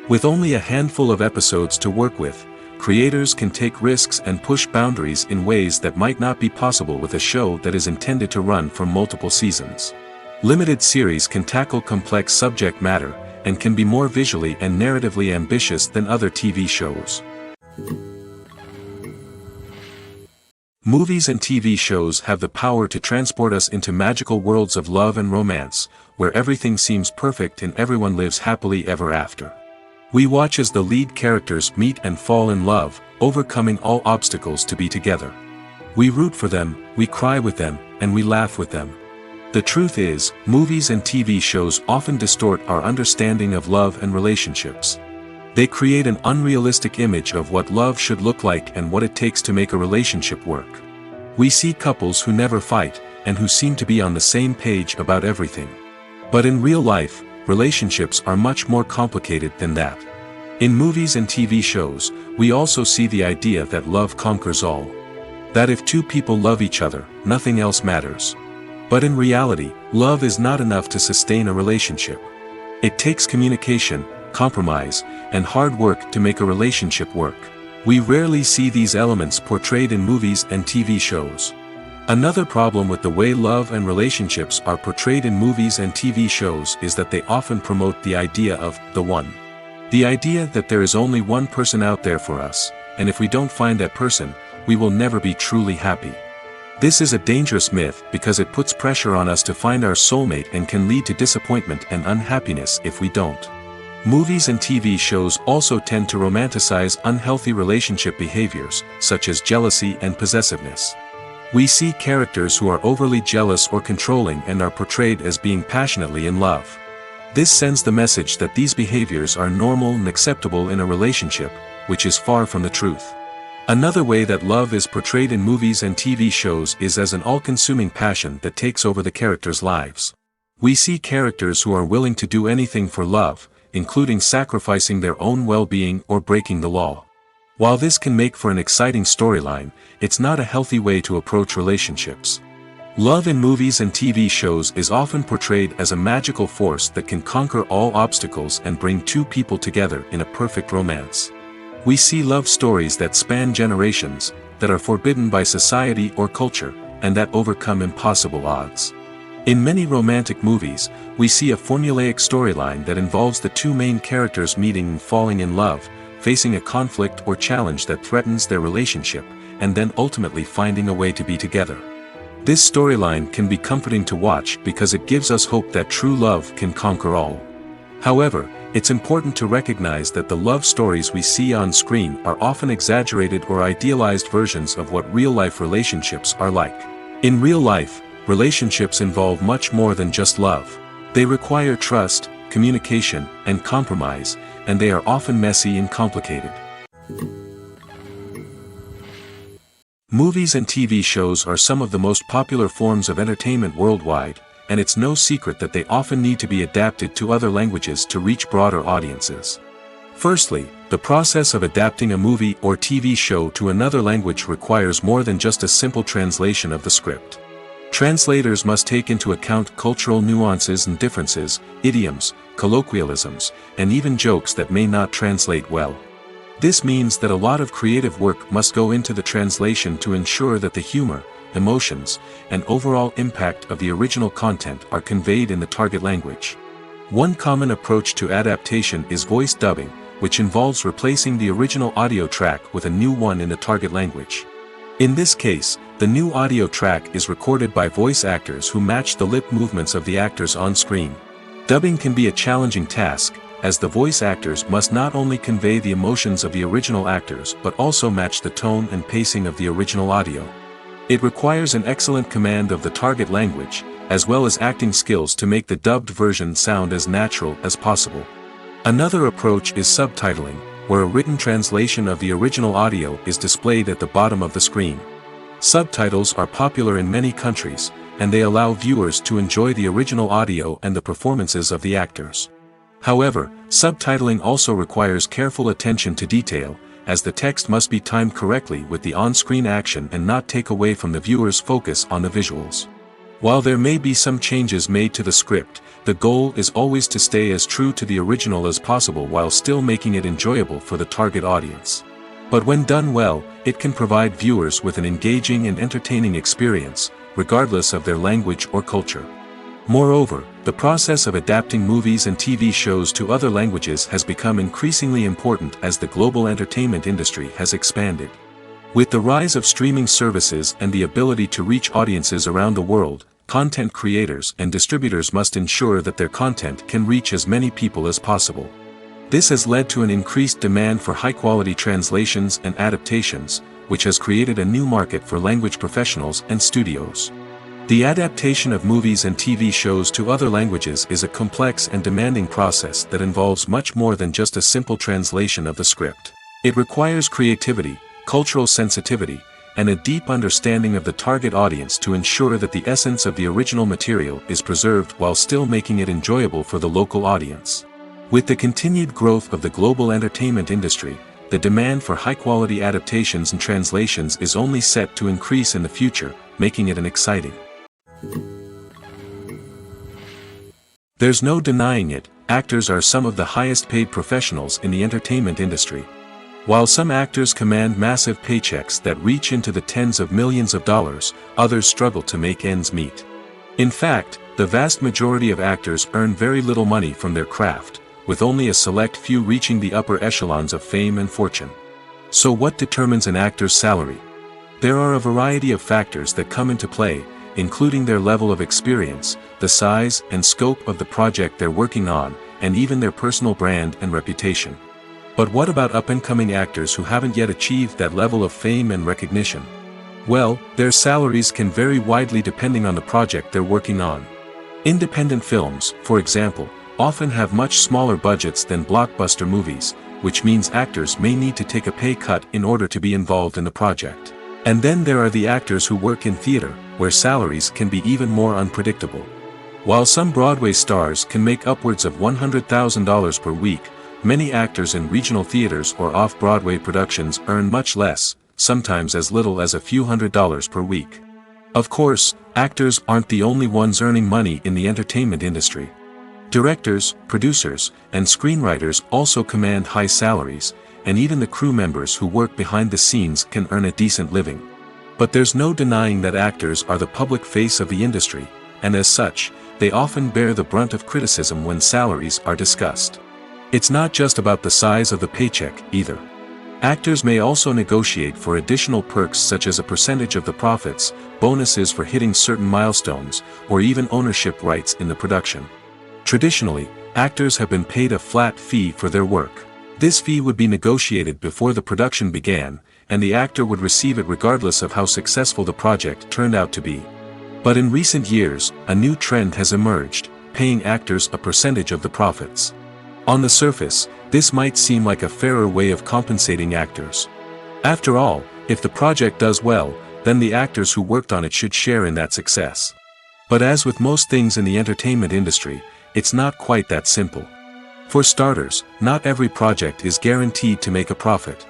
With only a handful of episodes to work with, creators can take risks and push boundaries in ways that might not be possible with a show that is intended to run for multiple seasons. Limited series can tackle complex subject matter, and can be more visually and narratively ambitious than other TV shows. Movies and TV shows have the power to transport us into magical worlds of love and romance, where everything seems perfect and everyone lives happily ever after. We watch as the lead characters meet and fall in love, overcoming all obstacles to be together. We root for them, we cry with them, and we laugh with them. The truth is, movies and TV shows often distort our understanding of love and relationships. They create an unrealistic image of what love should look like and what it takes to make a relationship work. We see couples who never fight, and who seem to be on the same page about everything. But in real life, relationships are much more complicated than that. In movies and TV shows, we also see the idea that love conquers all. That if two people love each other, nothing else matters. But in reality, love is not enough to sustain a relationship. It takes communication, compromise, and hard work to make a relationship work. We rarely see these elements portrayed in movies and TV shows. Another problem with the way love and relationships are portrayed in movies and TV shows is that they often promote the idea of the one. The idea that there is only one person out there for us, and if we don't find that person, we will never be truly happy. This is a dangerous myth because it puts pressure on us to find our soulmate and can lead to disappointment and unhappiness if we don't. Movies and TV shows also tend to romanticize unhealthy relationship behaviors, such as jealousy and possessiveness. We see characters who are overly jealous or controlling and are portrayed as being passionately in love. This sends the message that these behaviors are normal and acceptable in a relationship, which is far from the truth. Another way that love is portrayed in movies and TV shows is as an all-consuming passion that takes over the characters' lives. We see characters who are willing to do anything for love, including sacrificing their own well-being or breaking the law. While this can make for an exciting storyline, it's not a healthy way to approach relationships. Love in movies and TV shows is often portrayed as a magical force that can conquer all obstacles and bring two people together in a perfect romance. We see love stories that span generations, that are forbidden by society or culture, and that overcome impossible odds. In many romantic movies, we see a formulaic storyline that involves the two main characters meeting and falling in love, facing a conflict or challenge that threatens their relationship, and then ultimately finding a way to be together. This storyline can be comforting to watch because it gives us hope that true love can conquer all. However, it's important to recognize that the love stories we see on screen are often exaggerated or idealized versions of what real-life relationships are like. In real life, relationships involve much more than just love. They require trust, communication, and compromise, and they are often messy and complicated. Movies and TV shows are some of the most popular forms of entertainment worldwide, and it's no secret that they often need to be adapted to other languages to reach broader audiences. Firstly, the process of adapting a movie or TV show to another language requires more than just a simple translation of the script. Translators must take into account cultural nuances and differences, idioms, colloquialisms, and even jokes that may not translate well. This means that a lot of creative work must go into the translation to ensure that the humor, emotions, and overall impact of the original content are conveyed in the target language. One common approach to adaptation is voice dubbing, which involves replacing the original audio track with a new one in the target language. In this case, the new audio track is recorded by voice actors who match the lip movements of the actors on screen. Dubbing can be a challenging task, as the voice actors must not only convey the emotions of the original actors but also match the tone and pacing of the original audio. It requires an excellent command of the target language, as well as acting skills to make the dubbed version sound as natural as possible. Another approach is subtitling, where a written translation of the original audio is displayed at the bottom of the screen. Subtitles are popular in many countries, and they allow viewers to enjoy the original audio and the performances of the actors. However, subtitling also requires careful attention to detail, as the text must be timed correctly with the on-screen action and not take away from the viewer's focus on the visuals. While there may be some changes made to the script, the goal is always to stay as true to the original as possible while still making it enjoyable for the target audience. But when done well, it can provide viewers with an engaging and entertaining experience, regardless of their language or culture. Moreover, the process of adapting movies and TV shows to other languages has become increasingly important as the global entertainment industry has expanded. With the rise of streaming services and the ability to reach audiences around the world, content creators and distributors must ensure that their content can reach as many people as possible. This has led to an increased demand for high-quality translations and adaptations, which has created a new market for language professionals and studios. The adaptation of movies and TV shows to other languages is a complex and demanding process that involves much more than just a simple translation of the script. It requires creativity, cultural sensitivity, and a deep understanding of the target audience to ensure that the essence of the original material is preserved while still making it enjoyable for the local audience. With the continued growth of the global entertainment industry, the demand for high-quality adaptations and translations is only set to increase in the future, making it an exciting. There's no denying it, actors are some of the highest-paid professionals in the entertainment industry. While some actors command massive paychecks that reach into the tens of millions of dollars, others struggle to make ends meet. In fact, the vast majority of actors earn very little money from their craft, with only a select few reaching the upper echelons of fame and fortune. So what determines an actor's salary? There are a variety of factors that come into play, including their level of experience, the size and scope of the project they're working on, and even their personal brand and reputation. But what about up-and-coming actors who haven't yet achieved that level of fame and recognition? Well, their salaries can vary widely depending on the project they're working on. Independent films, for example, often have much smaller budgets than blockbuster movies, which means actors may need to take a pay cut in order to be involved in the project. And then there are the actors who work in theater, where salaries can be even more unpredictable. While some Broadway stars can make upwards of $100,000 per week, many actors in regional theaters or off-Broadway productions earn much less, sometimes as little as a few $100s per week. Of course, actors aren't the only ones earning money in the entertainment industry. Directors, producers, and screenwriters also command high salaries, and even the crew members who work behind the scenes can earn a decent living. But there's no denying that actors are the public face of the industry, and as such, they often bear the brunt of criticism when salaries are discussed. It's not just about the size of the paycheck, either. Actors may also negotiate for additional perks such as a percentage of the profits, bonuses for hitting certain milestones, or even ownership rights in the production. Traditionally, actors have been paid a flat fee for their work. This fee would be negotiated before the production began, and the actor would receive it regardless of how successful the project turned out to be. But in recent years, a new trend has emerged, paying actors a percentage of the profits. On the surface, this might seem like a fairer way of compensating actors. After all, if the project does well, then the actors who worked on it should share in that success. But as with most things in the entertainment industry, it's not quite that simple. For starters, not every project is guaranteed to make a profit.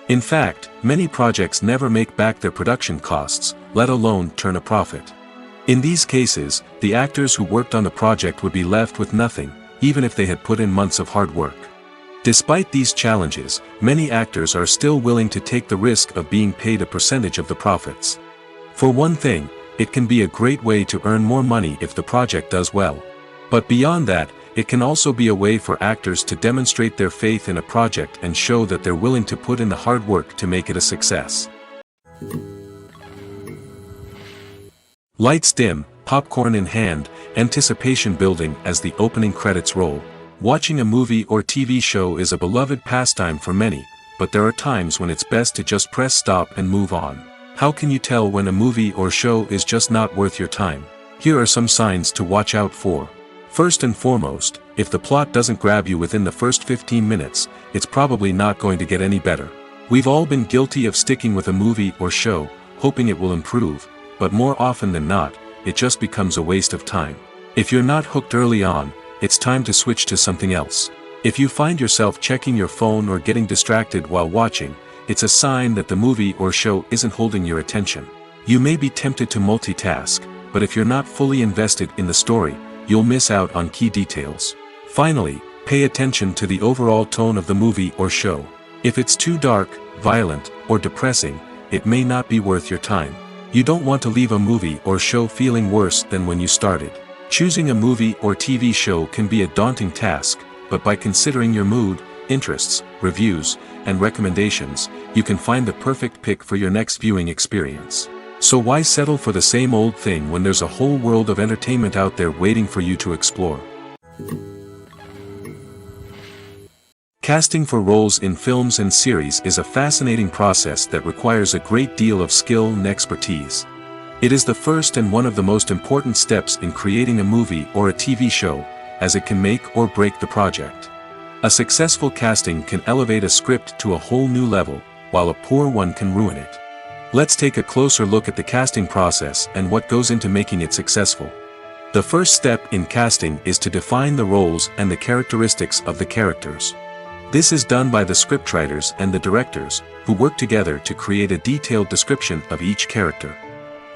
In fact, many projects never make back their production costs, let alone turn a profit. In these cases, the actors who worked on the project would be left with nothing, even if they had put in months of hard work. Despite these challenges, many actors are still willing to take the risk of being paid a percentage of the profits. For one thing, it can be a great way to earn more money if the project does well. But beyond that, it can also be a way for actors to demonstrate their faith in a project and show that they're willing to put in the hard work to make it a success. Lights dim, popcorn in hand, anticipation building as the opening credits roll. Watching a movie or TV show is a beloved pastime for many, but there are times when it's best to just press stop and move on. How can you tell when a movie or show is just not worth your time? Here are some signs to watch out for. First and foremost, if the plot doesn't grab you within the first 15 minutes, it's probably not going to get any better. We've all been guilty of sticking with a movie or show, hoping it will improve, but more often than not, it just becomes a waste of time. If you're not hooked early on, it's time to switch to something else. If you find yourself checking your phone or getting distracted while watching, it's a sign that the movie or show isn't holding your attention. You may be tempted to multitask, but if you're not fully invested in the story, you'll miss out on key details. Finally, pay attention to the overall tone of the movie or show. If it's too dark, violent, or depressing, it may not be worth your time. You don't want to leave a movie or show feeling worse than when you started. Choosing a movie or TV show can be a daunting task, but by considering your mood, interests, reviews, and recommendations, you can find the perfect pick for your next viewing experience. So why settle for the same old thing when there's a whole world of entertainment out there waiting for you to explore? Casting for roles in films and series is a fascinating process that requires a great deal of skill and expertise. It is the first and one of the most important steps in creating a movie or a TV show, as it can make or break the project. A successful casting can elevate a script to a whole new level, while a poor one can ruin it. Let's take a closer look at the casting process and what goes into making it successful. The first step in casting is to define the roles and the characteristics of the characters. This is done by the scriptwriters and the directors, who work together to create a detailed description of each character.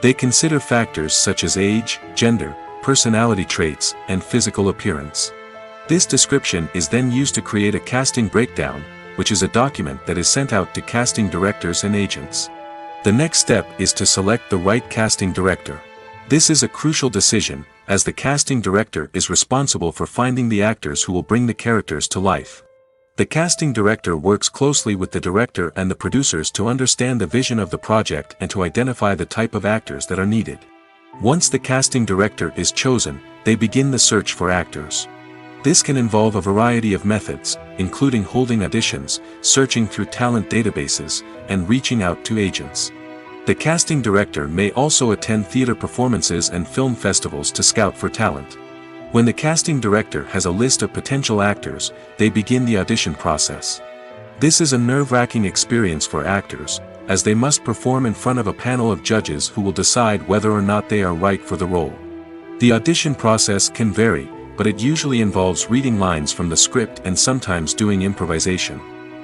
They consider factors such as age, gender, personality traits, and physical appearance. This description is then used to create a casting breakdown, which is a document that is sent out to casting directors and agents. The next step is to select the right casting director. This is a crucial decision, as the casting director is responsible for finding the actors who will bring the characters to life. The casting director works closely with the director and the producers to understand the vision of the project and to identify the type of actors that are needed. Once the casting director is chosen, they begin the search for actors. This can involve a variety of methods, including holding auditions, searching through talent databases, and reaching out to agents. The casting director may also attend theater performances and film festivals to scout for talent. When the casting director has a list of potential actors, they begin the audition process. This is a nerve-wracking experience for actors, as they must perform in front of a panel of judges who will decide whether or not they are right for the role. The audition process can vary, but it usually involves reading lines from the script and sometimes doing improvisation.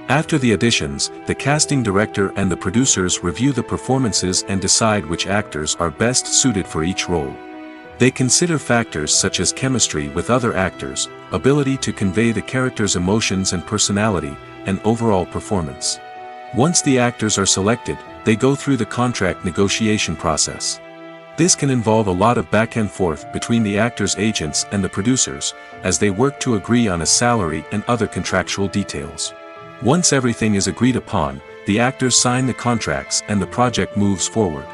After the auditions, the casting director and the producers review the performances and decide which actors are best suited for each role. They consider factors such as chemistry with other actors, ability to convey the character's emotions and personality, and overall performance. Once the actors are selected, they go through the contract negotiation process. This can involve a lot of back and forth between the actors' agents and the producers, as they work to agree on a salary and other contractual details. Once everything is agreed upon, the actors sign the contracts and the project moves forward.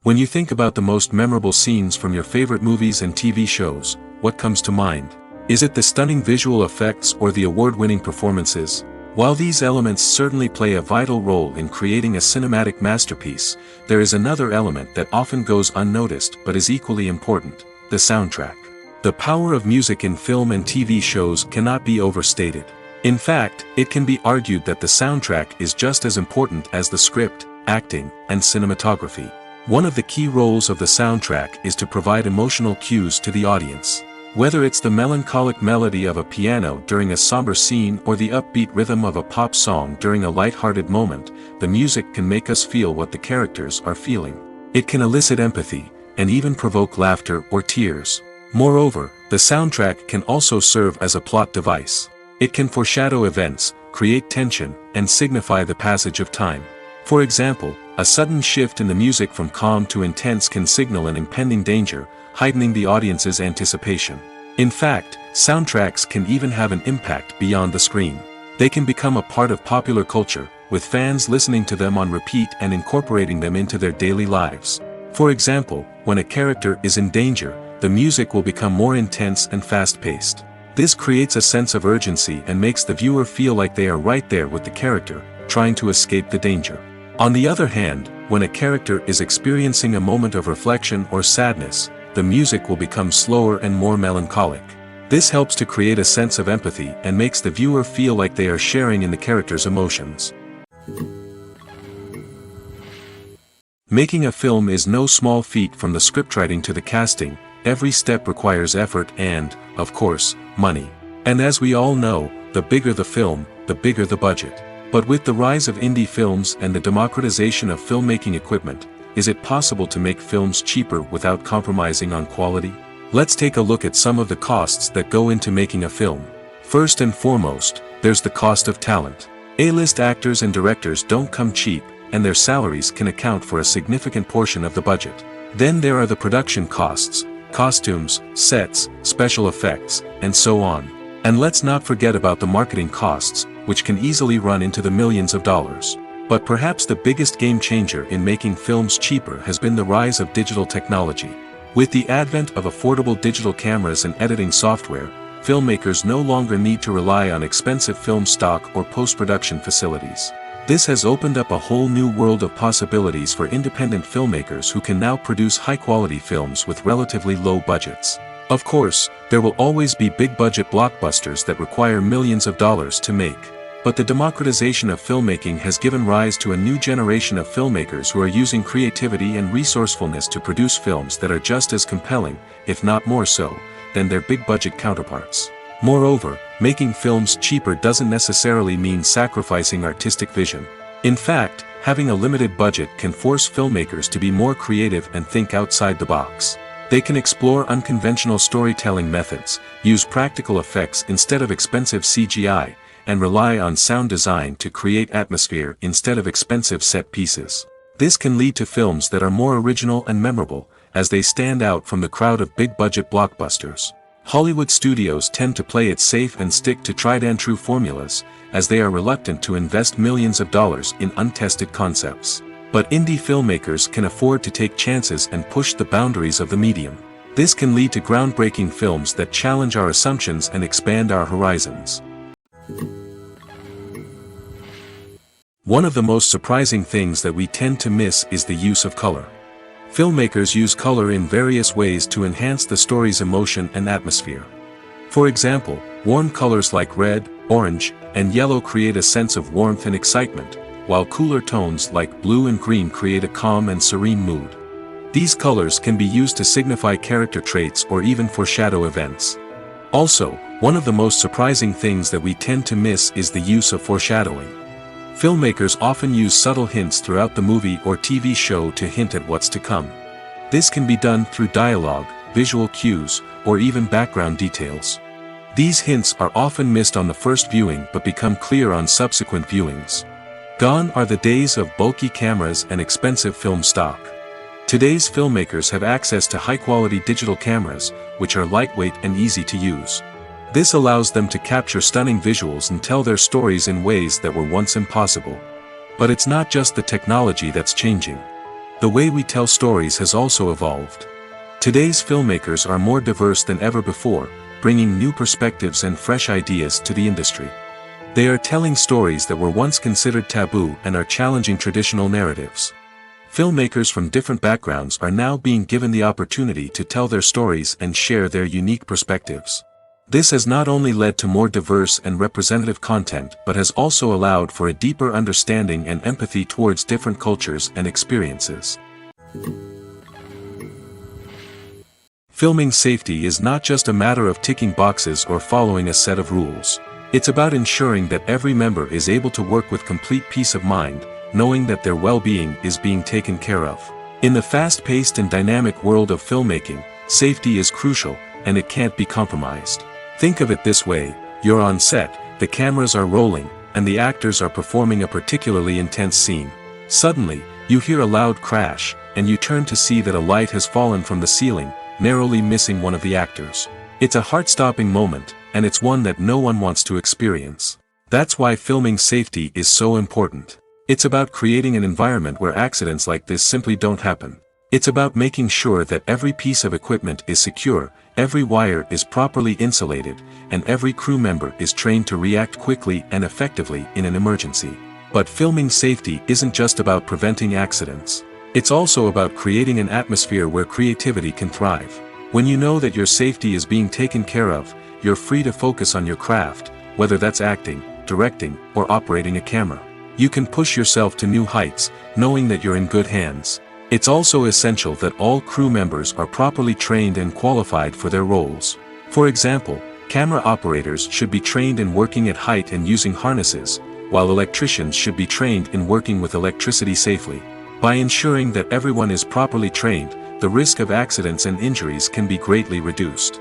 When you think about the most memorable scenes from your favorite movies and TV shows, what comes to mind? Is it the stunning visual effects or the award-winning performances? While these elements certainly play a vital role in creating a cinematic masterpiece, there is another element that often goes unnoticed but is equally important: the soundtrack. The power of music in film and TV shows cannot be overstated. In fact, it can be argued that the soundtrack is just as important as the script, acting, and cinematography. One of the key roles of the soundtrack is to provide emotional cues to the audience. Whether it's the melancholic melody of a piano during a somber scene or the upbeat rhythm of a pop song during a light-hearted moment, the music can make us feel what the characters are feeling. It can elicit empathy, and even provoke laughter or tears. Moreover, the soundtrack can also serve as a plot device. It can foreshadow events, create tension, and signify the passage of time. For example, a sudden shift in the music from calm to intense can signal an impending danger, heightening the audience's anticipation. In fact, soundtracks can even have an impact beyond the screen. They can become a part of popular culture, with fans listening to them on repeat and incorporating them into their daily lives. For example, when a character is in danger, the music will become more intense and fast-paced. This creates a sense of urgency and makes the viewer feel like they are right there with the character, trying to escape the danger. On the other hand, when a character is experiencing a moment of reflection or sadness, the music will become slower and more melancholic. This helps to create a sense of empathy and makes the viewer feel like they are sharing in the character's emotions. Making a film is no small feat. From the scriptwriting to the casting, every step requires effort and, of course, money. And as we all know, the bigger the film, the bigger the budget. But with the rise of indie films and the democratization of filmmaking equipment, is it possible to make films cheaper without compromising on quality? Let's take a look at some of the costs that go into making a film. First and foremost, there's the cost of talent. A-list actors and directors don't come cheap, and their salaries can account for a significant portion of the budget. Then there are the production costs, costumes, sets, special effects, and so on. And let's not forget about the marketing costs, which can easily run into the millions of dollars. But perhaps the biggest game changer in making films cheaper has been the rise of digital technology. With the advent of affordable digital cameras and editing software, filmmakers no longer need to rely on expensive film stock or post-production facilities. This has opened up a whole new world of possibilities for independent filmmakers who can now produce high-quality films with relatively low budgets. Of course, there will always be big-budget blockbusters that require millions of dollars to make. But the democratization of filmmaking has given rise to a new generation of filmmakers who are using creativity and resourcefulness to produce films that are just as compelling, if not more so, than their big-budget counterparts. Moreover, making films cheaper doesn't necessarily mean sacrificing artistic vision. In fact, having a limited budget can force filmmakers to be more creative and think outside the box. They can explore unconventional storytelling methods, use practical effects instead of expensive CGI, and rely on sound design to create atmosphere instead of expensive set pieces. This can lead to films that are more original and memorable, as they stand out from the crowd of big-budget blockbusters. Hollywood studios tend to play it safe and stick to tried-and-true formulas, as they are reluctant to invest millions of dollars in untested concepts. But indie filmmakers can afford to take chances and push the boundaries of the medium. This can lead to groundbreaking films that challenge our assumptions and expand our horizons. One of the most surprising things that we tend to miss is the use of color. Filmmakers use color in various ways to enhance the story's emotion and atmosphere. For example, warm colors like red, orange, and yellow create a sense of warmth and excitement, while cooler tones like blue and green create a calm and serene mood. These colors can be used to signify character traits or even foreshadow events. Also, one of the most surprising things that we tend to miss is the use of foreshadowing. Filmmakers often use subtle hints throughout the movie or TV show to hint at what's to come. This can be done through dialogue, visual cues, or even background details. These hints are often missed on the first viewing but become clear on subsequent viewings. Gone are the days of bulky cameras and expensive film stock. Today's filmmakers have access to high-quality digital cameras, which are lightweight and easy to use. This allows them to capture stunning visuals and tell their stories in ways that were once impossible. But it's not just the technology that's changing. The way we tell stories has also evolved. Today's filmmakers are more diverse than ever before, bringing new perspectives and fresh ideas to the industry. They are telling stories that were once considered taboo and are challenging traditional narratives. Filmmakers from different backgrounds are now being given the opportunity to tell their stories and share their unique perspectives. This has not only led to more diverse and representative content but has also allowed for a deeper understanding and empathy towards different cultures and experiences. Filming safety is not just a matter of ticking boxes or following a set of rules. It's about ensuring that every member is able to work with complete peace of mind, knowing that their well-being is being taken care of. In the fast-paced and dynamic world of filmmaking, safety is crucial, and it can't be compromised. Think of it this way: you're on set, the cameras are rolling, and the actors are performing a particularly intense scene. Suddenly, you hear a loud crash, and you turn to see that a light has fallen from the ceiling, narrowly missing one of the actors. It's a heart-stopping moment, and it's one that no one wants to experience. That's why filming safety is so important. It's about creating an environment where accidents like this simply don't happen. It's about making sure that every piece of equipment is secure, every wire is properly insulated, and every crew member is trained to react quickly and effectively in an emergency. But filming safety isn't just about preventing accidents. It's also about creating an atmosphere where creativity can thrive. When you know that your safety is being taken care of, you're free to focus on your craft, whether that's acting, directing, or operating a camera. You can push yourself to new heights, knowing that you're in good hands. It's also essential that all crew members are properly trained and qualified for their roles. For example, camera operators should be trained in working at height and using harnesses, while electricians should be trained in working with electricity safely. By ensuring that everyone is properly trained, the risk of accidents and injuries can be greatly reduced.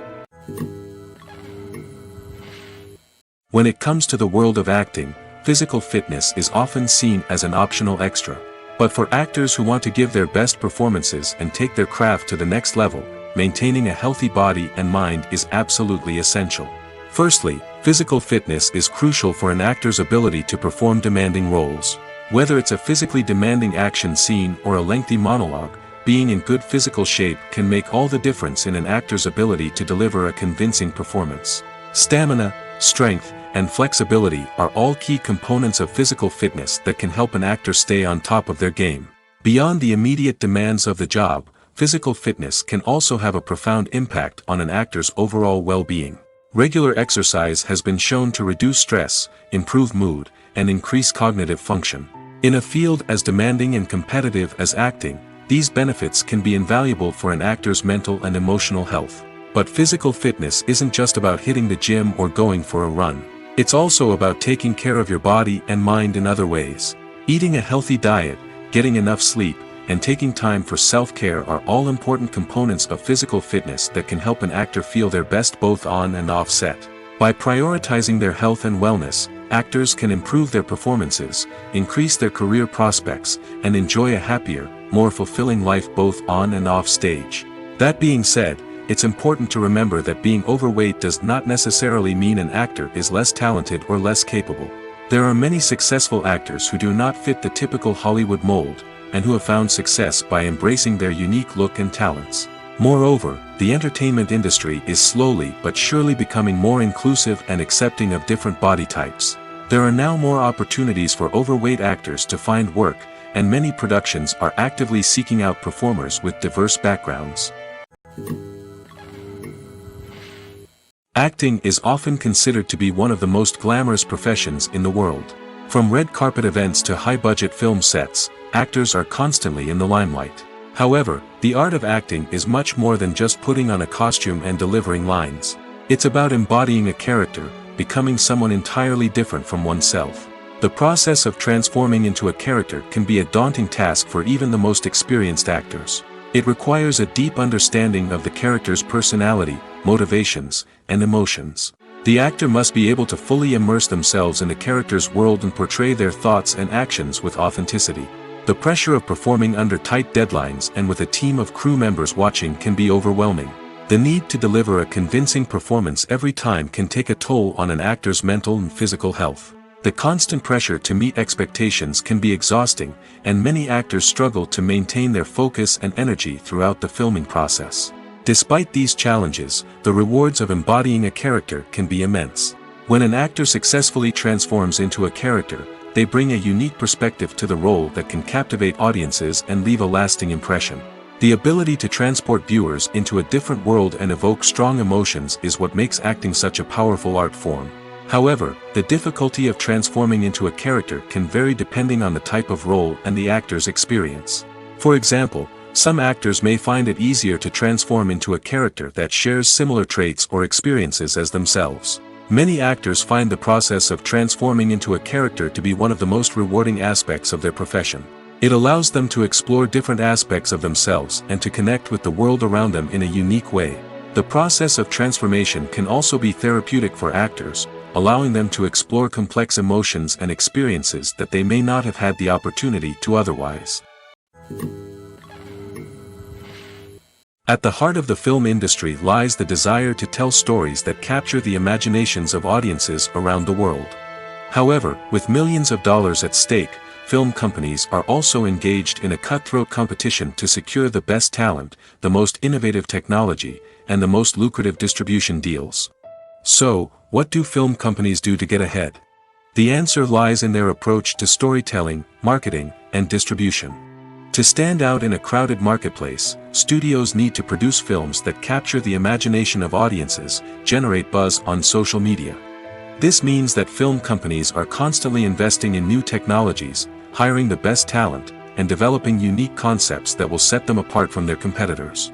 When it comes to the world of acting, physical fitness is often seen as an optional extra. But for actors who want to give their best performances and take their craft to the next level, maintaining a healthy body and mind is absolutely essential. Firstly, physical fitness is crucial for an actor's ability to perform demanding roles. Whether it's a physically demanding action scene or a lengthy monologue, being in good physical shape can make all the difference in an actor's ability to deliver a convincing performance. Stamina, strength, and flexibility are all key components of physical fitness that can help an actor stay on top of their game. Beyond the immediate demands of the job, physical fitness can also have a profound impact on an actor's overall well-being. Regular exercise has been shown to reduce stress, improve mood, and increase cognitive function. In a field as demanding and competitive as acting, these benefits can be invaluable for an actor's mental and emotional health. But physical fitness isn't just about hitting the gym or going for a run. It's also about taking care of your body and mind in other ways. Eating a healthy diet, getting enough sleep, and taking time for self-care are all important components of physical fitness that can help an actor feel their best both on and off set. By prioritizing their health and wellness, actors can improve their performances, increase their career prospects, and enjoy a happier, more fulfilling life both on and off stage. That being said, it's important to remember that being overweight does not necessarily mean an actor is less talented or less capable. There are many successful actors who do not fit the typical Hollywood mold, and who have found success by embracing their unique look and talents. Moreover, the entertainment industry is slowly but surely becoming more inclusive and accepting of different body types. There are now more opportunities for overweight actors to find work, and many productions are actively seeking out performers with diverse backgrounds. Acting is often considered to be one of the most glamorous professions in the world. From red carpet events to high-budget film sets, actors are constantly in the limelight. However, the art of acting is much more than just putting on a costume and delivering lines. It's about embodying a character, becoming someone entirely different from oneself. The process of transforming into a character can be a daunting task for even the most experienced actors. It requires a deep understanding of the character's personality, motivations, and emotions. The actor must be able to fully immerse themselves in the character's world and portray their thoughts and actions with authenticity. The pressure of performing under tight deadlines and with a team of crew members watching can be overwhelming. The need to deliver a convincing performance every time can take a toll on an actor's mental and physical health. The constant pressure to meet expectations can be exhausting, and many actors struggle to maintain their focus and energy throughout the filming process. Despite these challenges, the rewards of embodying a character can be immense. When an actor successfully transforms into a character, they bring a unique perspective to the role that can captivate audiences and leave a lasting impression. The ability to transport viewers into a different world and evoke strong emotions is what makes acting such a powerful art form. However, the difficulty of transforming into a character can vary depending on the type of role and the actor's experience. For example, some actors may find it easier to transform into a character that shares similar traits or experiences as themselves. Many actors find the process of transforming into a character to be one of the most rewarding aspects of their profession. It allows them to explore different aspects of themselves and to connect with the world around them in a unique way. The process of transformation can also be therapeutic for actors, allowing them to explore complex emotions and experiences that they may not have had the opportunity to otherwise. At the heart of the film industry lies the desire to tell stories that capture the imaginations of audiences around the world. However, with millions of dollars at stake, film companies are also engaged in a cutthroat competition to secure the best talent, the most innovative technology, and the most lucrative distribution deals. So, what do film companies do to get ahead? The answer lies in their approach to storytelling, marketing, and distribution. To stand out in a crowded marketplace, studios need to produce films that capture the imagination of audiences, generate buzz on social media. This means that film companies are constantly investing in new technologies, hiring the best talent, and developing unique concepts that will set them apart from their competitors.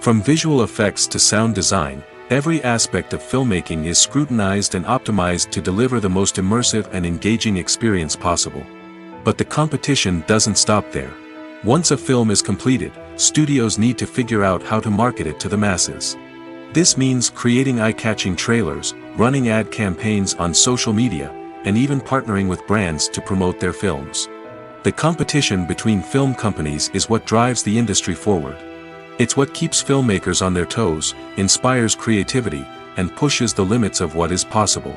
From visual effects to sound design, every aspect of filmmaking is scrutinized and optimized to deliver the most immersive and engaging experience possible. But the competition doesn't stop there. Once a film is completed, studios need to figure out how to market it to the masses. This means creating eye-catching trailers, running ad campaigns on social media, and even partnering with brands to promote their films. The competition between film companies is what drives the industry forward. It's what keeps filmmakers on their toes, inspires creativity, and pushes the limits of what is possible.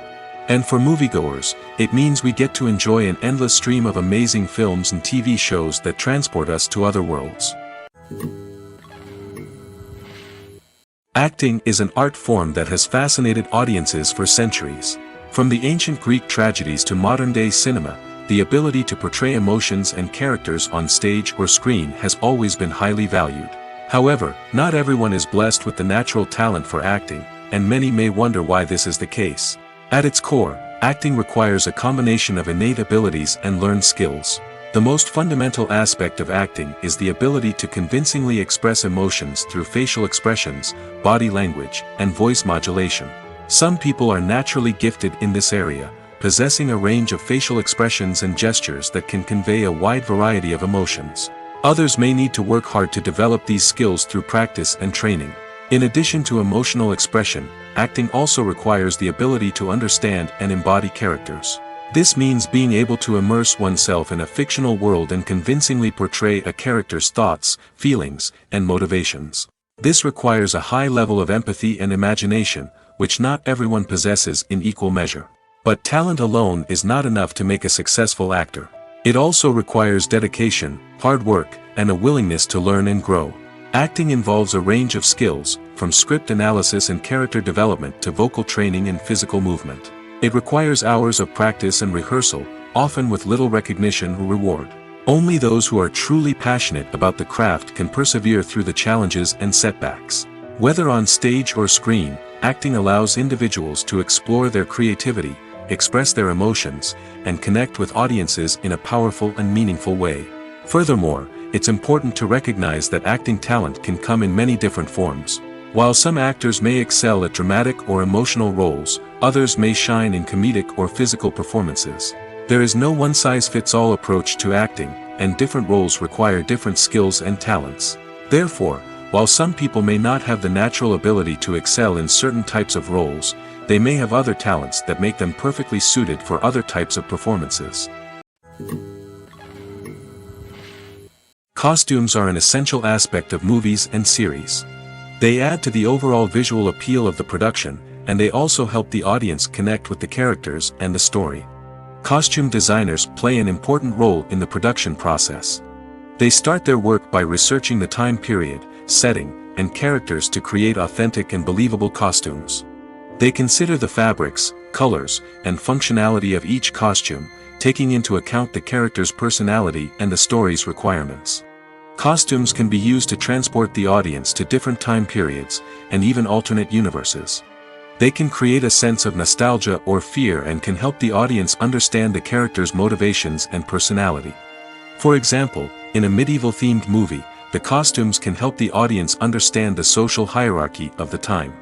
And for moviegoers, it means we get to enjoy an endless stream of amazing films and TV shows that transport us to other worlds. Acting is an art form that has fascinated audiences for centuries. From the ancient Greek tragedies to modern-day cinema, the ability to portray emotions and characters on stage or screen has always been highly valued. However, not everyone is blessed with the natural talent for acting, and many may wonder why this is the case. At its core, acting requires a combination of innate abilities and learned skills. The most fundamental aspect of acting is the ability to convincingly express emotions through facial expressions, body language, and voice modulation. Some people are naturally gifted in this area, possessing a range of facial expressions and gestures that can convey a wide variety of emotions. Others may need to work hard to develop these skills through practice and training. In addition to emotional expression, acting also requires the ability to understand and embody characters. This means being able to immerse oneself in a fictional world and convincingly portray a character's thoughts, feelings, and motivations. This requires a high level of empathy and imagination, which not everyone possesses in equal measure. But talent alone is not enough to make a successful actor. It also requires dedication, hard work, and a willingness to learn and grow. Acting involves a range of skills, from script analysis and character development to vocal training and physical movement. It requires hours of practice and rehearsal, often with little recognition or reward. Only those who are truly passionate about the craft can persevere through the challenges and setbacks. Whether on stage or screen, acting allows individuals to explore their creativity, express their emotions, and connect with audiences in a powerful and meaningful way. Furthermore, it's important to recognize that acting talent can come in many different forms. While some actors may excel at dramatic or emotional roles, others may shine in comedic or physical performances. There is no one-size-fits-all approach to acting, and different roles require different skills and talents. Therefore, while some people may not have the natural ability to excel in certain types of roles, they may have other talents that make them perfectly suited for other types of performances. Costumes are an essential aspect of movies and series. They add to the overall visual appeal of the production, and they also help the audience connect with the characters and the story. Costume designers play an important role in the production process. They start their work by researching the time period, setting, and characters to create authentic and believable costumes. They consider the fabrics, colors, and functionality of each costume, taking into account the character's personality and the story's requirements. Costumes can be used to transport the audience to different time periods, and even alternate universes. They can create a sense of nostalgia or fear and can help the audience understand the character's motivations and personality. For example, in a medieval-themed movie, the costumes can help the audience understand the social hierarchy of the time.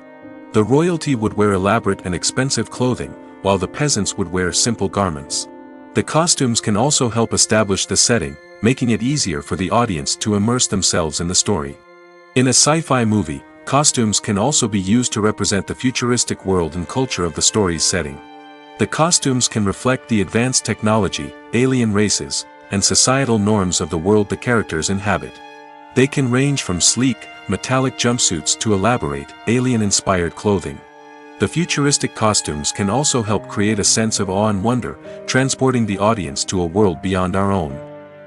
The royalty would wear elaborate and expensive clothing, while the peasants would wear simple garments. The costumes can also help establish the setting, making it easier for the audience to immerse themselves in the story. In a sci-fi movie, costumes can also be used to represent the futuristic world and culture of the story's setting. The costumes can reflect the advanced technology, alien races, and societal norms of the world the characters inhabit. They can range from sleek, metallic jumpsuits to elaborate, alien-inspired clothing. The futuristic costumes can also help create a sense of awe and wonder, transporting the audience to a world beyond our own.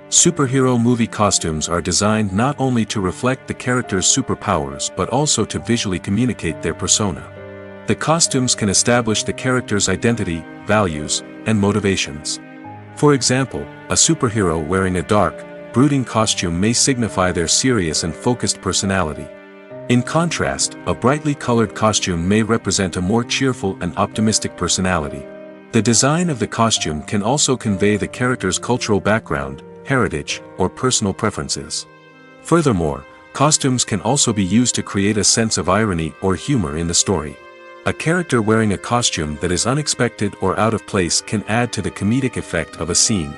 Superhero movie costumes are designed not only to reflect the character's superpowers but also to visually communicate their persona. The costumes can establish the character's identity, values, and motivations. For example, a superhero wearing a dark, brooding costume may signify their serious and focused personality. In contrast, a brightly colored costume may represent a more cheerful and optimistic personality. The design of the costume can also convey the character's cultural background, heritage, or personal preferences. Furthermore, costumes can also be used to create a sense of irony or humor in the story. A character wearing a costume that is unexpected or out of place can add to the comedic effect of a scene.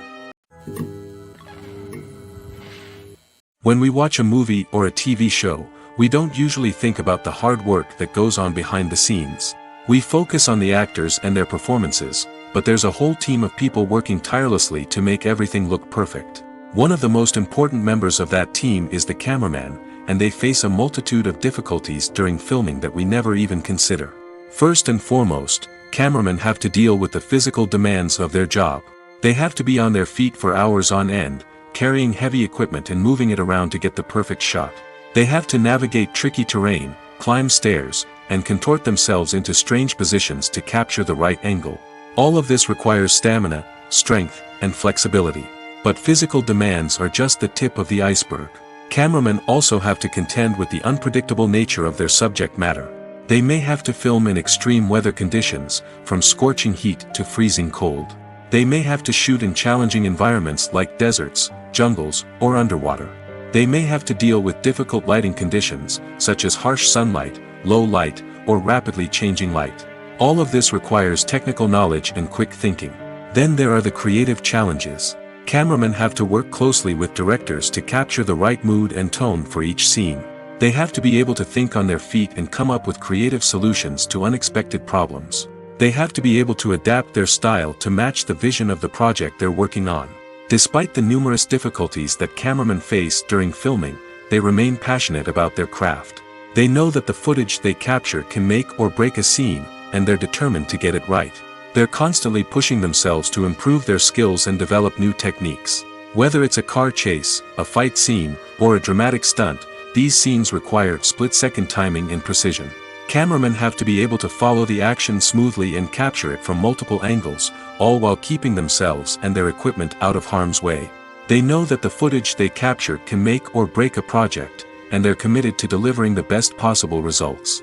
When we watch a movie or a TV show, we don't usually think about the hard work that goes on behind the scenes. We focus on the actors and their performances, but there's a whole team of people working tirelessly to make everything look perfect. One of the most important members of that team is the cameraman, and they face a multitude of difficulties during filming that we never even consider. First and foremost, cameramen have to deal with the physical demands of their job. They have to be on their feet for hours on end, carrying heavy equipment and moving it around to get the perfect shot. They have to navigate tricky terrain, climb stairs, and contort themselves into strange positions to capture the right angle. All of this requires stamina, strength, and flexibility. But physical demands are just the tip of the iceberg. Cameramen also have to contend with the unpredictable nature of their subject matter. They may have to film in extreme weather conditions, from scorching heat to freezing cold. They may have to shoot in challenging environments like deserts, jungles, or underwater. They may have to deal with difficult lighting conditions, such as harsh sunlight, low light, or rapidly changing light. All of this requires technical knowledge and quick thinking. Then there are the creative challenges. Cameramen have to work closely with directors to capture the right mood and tone for each scene. They have to be able to think on their feet and come up with creative solutions to unexpected problems. They have to be able to adapt their style to match the vision of the project they're working on. Despite the numerous difficulties that cameramen face during filming, they remain passionate about their craft. They know that the footage they capture can make or break a scene, and they're determined to get it right. They're constantly pushing themselves to improve their skills and develop new techniques. Whether it's a car chase, a fight scene, or a dramatic stunt, these scenes require split-second timing and precision. Cameramen have to be able to follow the action smoothly and capture it from multiple angles, all while keeping themselves and their equipment out of harm's way. They know that the footage they capture can make or break a project, and they're committed to delivering the best possible results.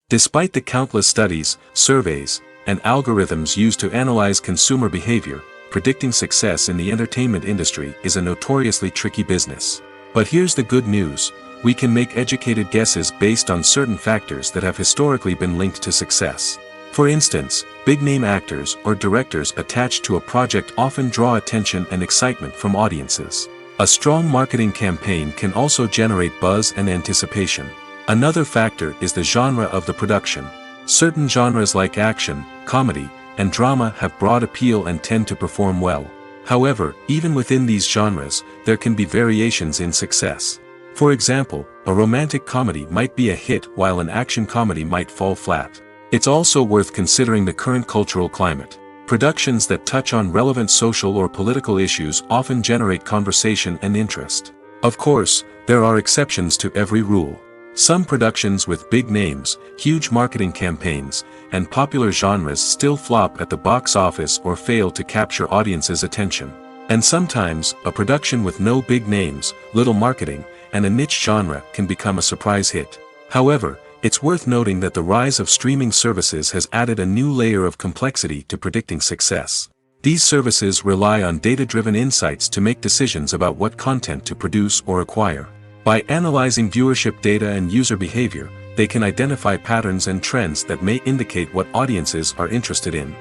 Despite the countless studies, surveys, and algorithms used to analyze consumer behavior, predicting success in the entertainment industry is a notoriously tricky business. But here's the good news: we can make educated guesses based on certain factors that have historically been linked to success. For instance, big-name actors or directors attached to a project often draw attention and excitement from audiences. A strong marketing campaign can also generate buzz and anticipation. Another factor is the genre of the production. Certain genres like action, comedy, and drama have broad appeal and tend to perform well. However, even within these genres, there can be variations in success. For example, a romantic comedy might be a hit while an action comedy might fall flat. It's also worth considering the current cultural climate. Productions that touch on relevant social or political issues often generate conversation and interest. Of course, there are exceptions to every rule. Some productions with big names, huge marketing campaigns, and popular genres still flop at the box office or fail to capture audiences' attention. And sometimes, a production with no big names, little marketing, and a niche genre can become a surprise hit. However, it's worth noting that the rise of streaming services has added a new layer of complexity to predicting success. These services rely on data-driven insights to make decisions about what content to produce or acquire. By analyzing viewership data and user behavior, they can identify patterns and trends that may indicate what audiences are interested in.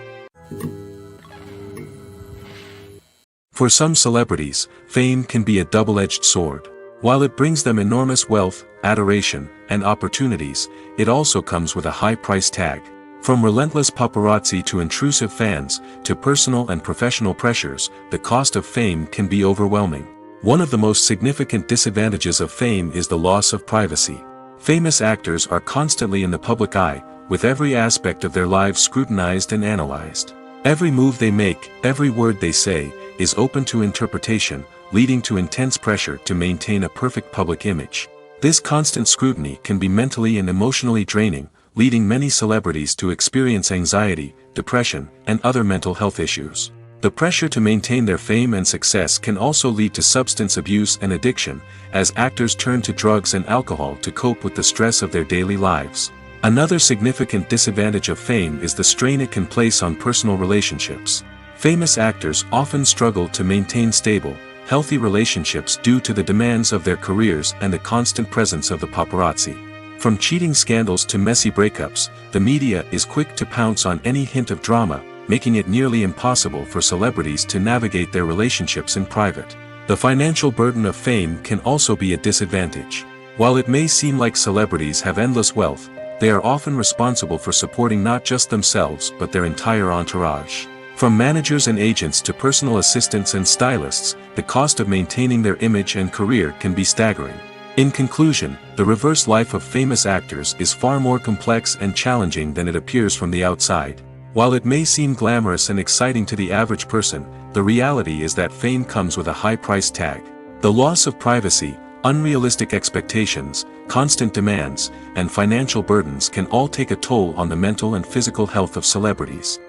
For some celebrities, fame can be a double-edged sword. While it brings them enormous wealth, adoration, and opportunities, it also comes with a high price tag. From relentless paparazzi to intrusive fans, to personal and professional pressures, the cost of fame can be overwhelming. One of the most significant disadvantages of fame is the loss of privacy. Famous actors are constantly in the public eye, with every aspect of their lives scrutinized and analyzed. Every move they make, every word they say, is open to interpretation, leading to intense pressure to maintain a perfect public image. This constant scrutiny can be mentally and emotionally draining, leading many celebrities to experience anxiety, depression, and other mental health issues. The pressure to maintain their fame and success can also lead to substance abuse and addiction, as actors turn to drugs and alcohol to cope with the stress of their daily lives. Another significant disadvantage of fame is the strain it can place on personal relationships. Famous actors often struggle to maintain stable, healthy relationships due to the demands of their careers and the constant presence of the paparazzi. From cheating scandals to messy breakups, the media is quick to pounce on any hint of drama, making it nearly impossible for celebrities to navigate their relationships in private. The financial burden of fame can also be a disadvantage. While it may seem like celebrities have endless wealth, they are often responsible for supporting not just themselves but their entire entourage. From managers and agents to personal assistants and stylists, the cost of maintaining their image and career can be staggering. In conclusion, the reverse life of famous actors is far more complex and challenging than it appears from the outside. While it may seem glamorous and exciting to the average person, the reality is that fame comes with a high price tag. The loss of privacy, unrealistic expectations, constant demands, and financial burdens can all take a toll on the mental and physical health of celebrities.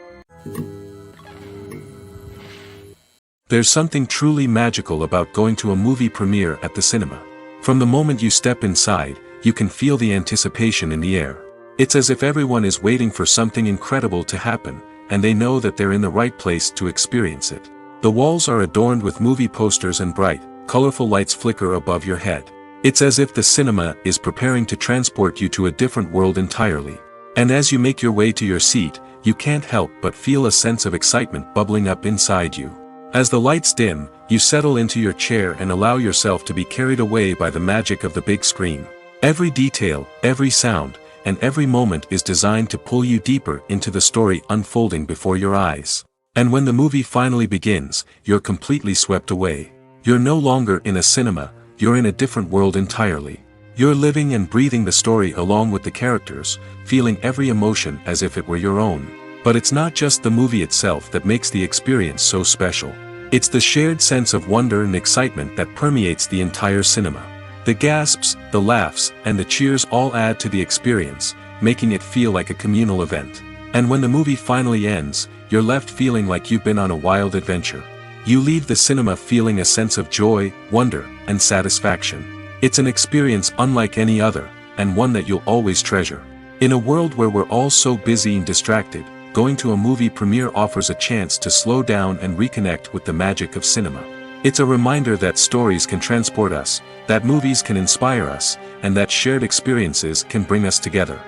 There's something truly magical about going to a movie premiere at the cinema. From the moment you step inside, you can feel the anticipation in the air. It's as if everyone is waiting for something incredible to happen, and they know that they're in the right place to experience it. The walls are adorned with movie posters and bright, colorful lights flicker above your head. It's as if the cinema is preparing to transport you to a different world entirely. And as you make your way to your seat, you can't help but feel a sense of excitement bubbling up inside you. As the lights dim, you settle into your chair and allow yourself to be carried away by the magic of the big screen. Every detail, every sound, and every moment is designed to pull you deeper into the story unfolding before your eyes. And when the movie finally begins, you're completely swept away. You're no longer in a cinema, you're in a different world entirely. You're living and breathing the story along with the characters, feeling every emotion as if it were your own. But it's not just the movie itself that makes the experience so special. It's the shared sense of wonder and excitement that permeates the entire cinema. The gasps, the laughs, and the cheers all add to the experience, making it feel like a communal event. And when the movie finally ends, you're left feeling like you've been on a wild adventure. You leave the cinema feeling a sense of joy, wonder, and satisfaction. It's an experience unlike any other, and one that you'll always treasure. In a world where we're all so busy and distracted, going to a movie premiere offers a chance to slow down and reconnect with the magic of cinema. It's a reminder that stories can transport us, that movies can inspire us, and that shared experiences can bring us together.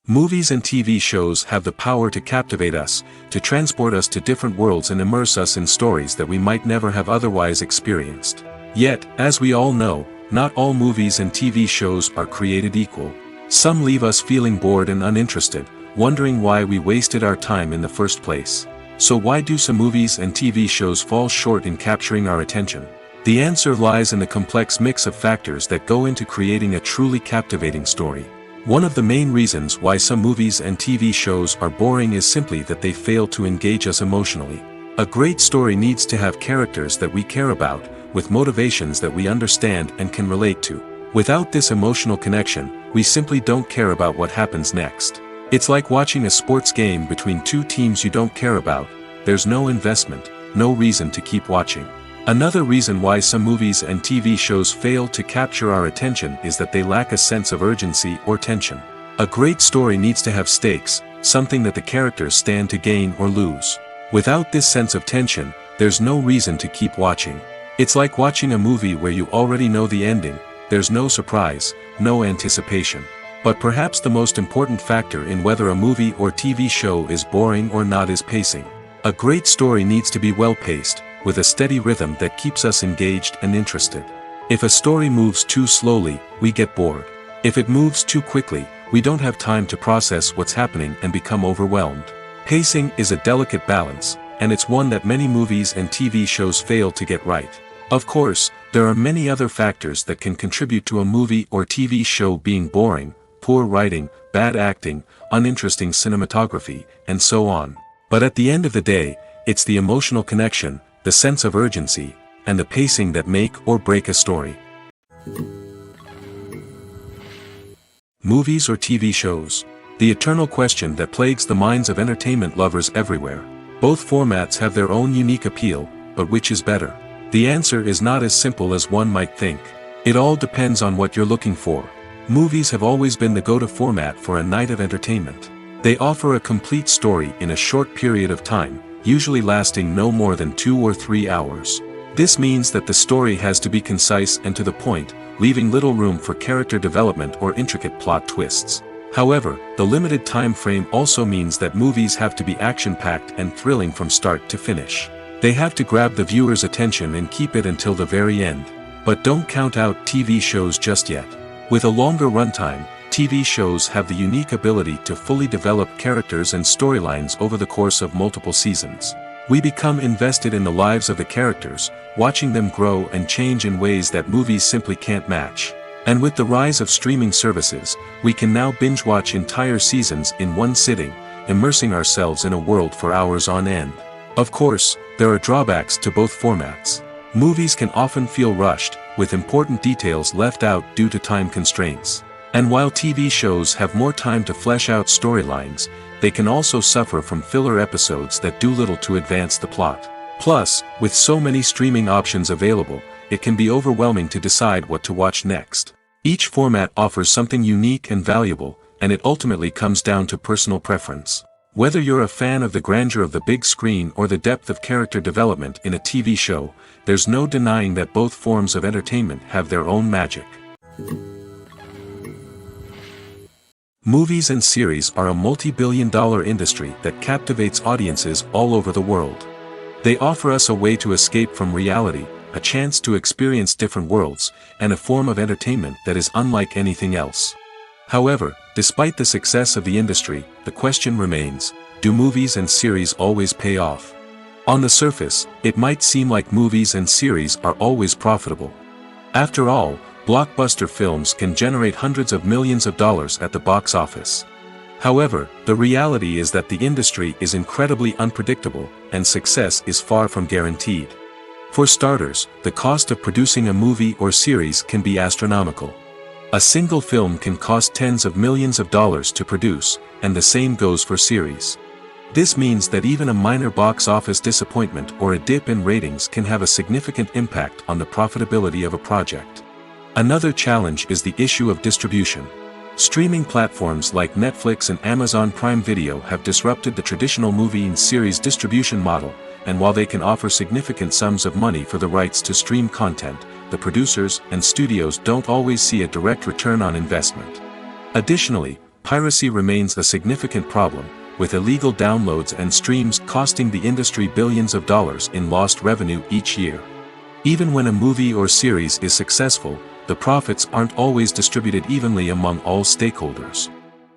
Movies and TV shows have the power to captivate us, to transport us to different worlds and immerse us in stories that we might never have otherwise experienced. Yet, as we all know, not all movies and TV shows are created equal. Some leave us feeling bored and uninterested, wondering why we wasted our time in the first place. So why do some movies and TV shows fall short in capturing our attention? The answer lies in the complex mix of factors that go into creating a truly captivating story. One of the main reasons why some movies and TV shows are boring is simply that they fail to engage us emotionally. A great story needs to have characters that we care about, with motivations that we understand and can relate to. Without this emotional connection, we simply don't care about what happens next. It's like watching a sports game between two teams you don't care about. There's no investment, no reason to keep watching. Another reason why some movies and TV shows fail to capture our attention is that they lack a sense of urgency or tension. A great story needs to have stakes, something that the characters stand to gain or lose. Without this sense of tension, there's no reason to keep watching. It's like watching a movie where you already know the ending. There's no surprise, no anticipation. But perhaps the most important factor in whether a movie or TV show is boring or not is pacing. A great story needs to be well-paced, with a steady rhythm that keeps us engaged and interested. If a story moves too slowly, we get bored. If it moves too quickly, we don't have time to process what's happening and become overwhelmed. Pacing is a delicate balance, and it's one that many movies and TV shows fail to get right. Of course, there are many other factors that can contribute to a movie or TV show being boring: poor writing, bad acting, uninteresting cinematography, and so on. But at the end of the day, it's the emotional connection, the sense of urgency, and the pacing that make or break a story. Movies or TV shows? The eternal question that plagues the minds of entertainment lovers everywhere. Both formats have their own unique appeal, but which is better? The answer is not as simple as one might think. It all depends on what you're looking for. Movies have always been the go-to format for a night of entertainment. They offer a complete story in a short period of time, usually lasting no more than 2 or 3 hours. This means that the story has to be concise and to the point, leaving little room for character development or intricate plot twists. However, the limited time frame also means that movies have to be action-packed and thrilling from start to finish. They have to grab the viewer's attention and keep it until the very end. But don't count out TV shows just yet. With a longer runtime, TV shows have the unique ability to fully develop characters and storylines over the course of multiple seasons. We become invested in the lives of the characters, watching them grow and change in ways that movies simply can't match. And with the rise of streaming services, we can now binge-watch entire seasons in one sitting, immersing ourselves in a world for hours on end. Of course, there are drawbacks to both formats. Movies can often feel rushed, with important details left out due to time constraints. And while TV shows have more time to flesh out storylines, they can also suffer from filler episodes that do little to advance the plot. Plus, with so many streaming options available, it can be overwhelming to decide what to watch next. Each format offers something unique and valuable, and it ultimately comes down to personal preference. Whether you're a fan of the grandeur of the big screen or the depth of character development in a TV show, there's no denying that both forms of entertainment have their own magic. Movies and series are a multi-billion-dollar industry that captivates audiences all over the world. They offer us a way to escape from reality, a chance to experience different worlds, and a form of entertainment that is unlike anything else. However, despite the success of the industry, the question remains, do movies and series always pay off? On the surface, it might seem like movies and series are always profitable. After all, blockbuster films can generate hundreds of millions of dollars at the box office. However, the reality is that the industry is incredibly unpredictable, and success is far from guaranteed. For starters, the cost of producing a movie or series can be astronomical. A single film can cost tens of millions of dollars to produce, and the same goes for series. This means that even a minor box office disappointment or a dip in ratings can have a significant impact on the profitability of a project. Another challenge is the issue of distribution. Streaming platforms like Netflix and Amazon Prime Video have disrupted the traditional movie and series distribution model, and while they can offer significant sums of money for the rights to stream content, the producers and studios don't always see a direct return on investment. Additionally, piracy remains a significant problem, with illegal downloads and streams costing the industry billions of dollars in lost revenue each year. Even when a movie or series is successful, the profits aren't always distributed evenly among all stakeholders.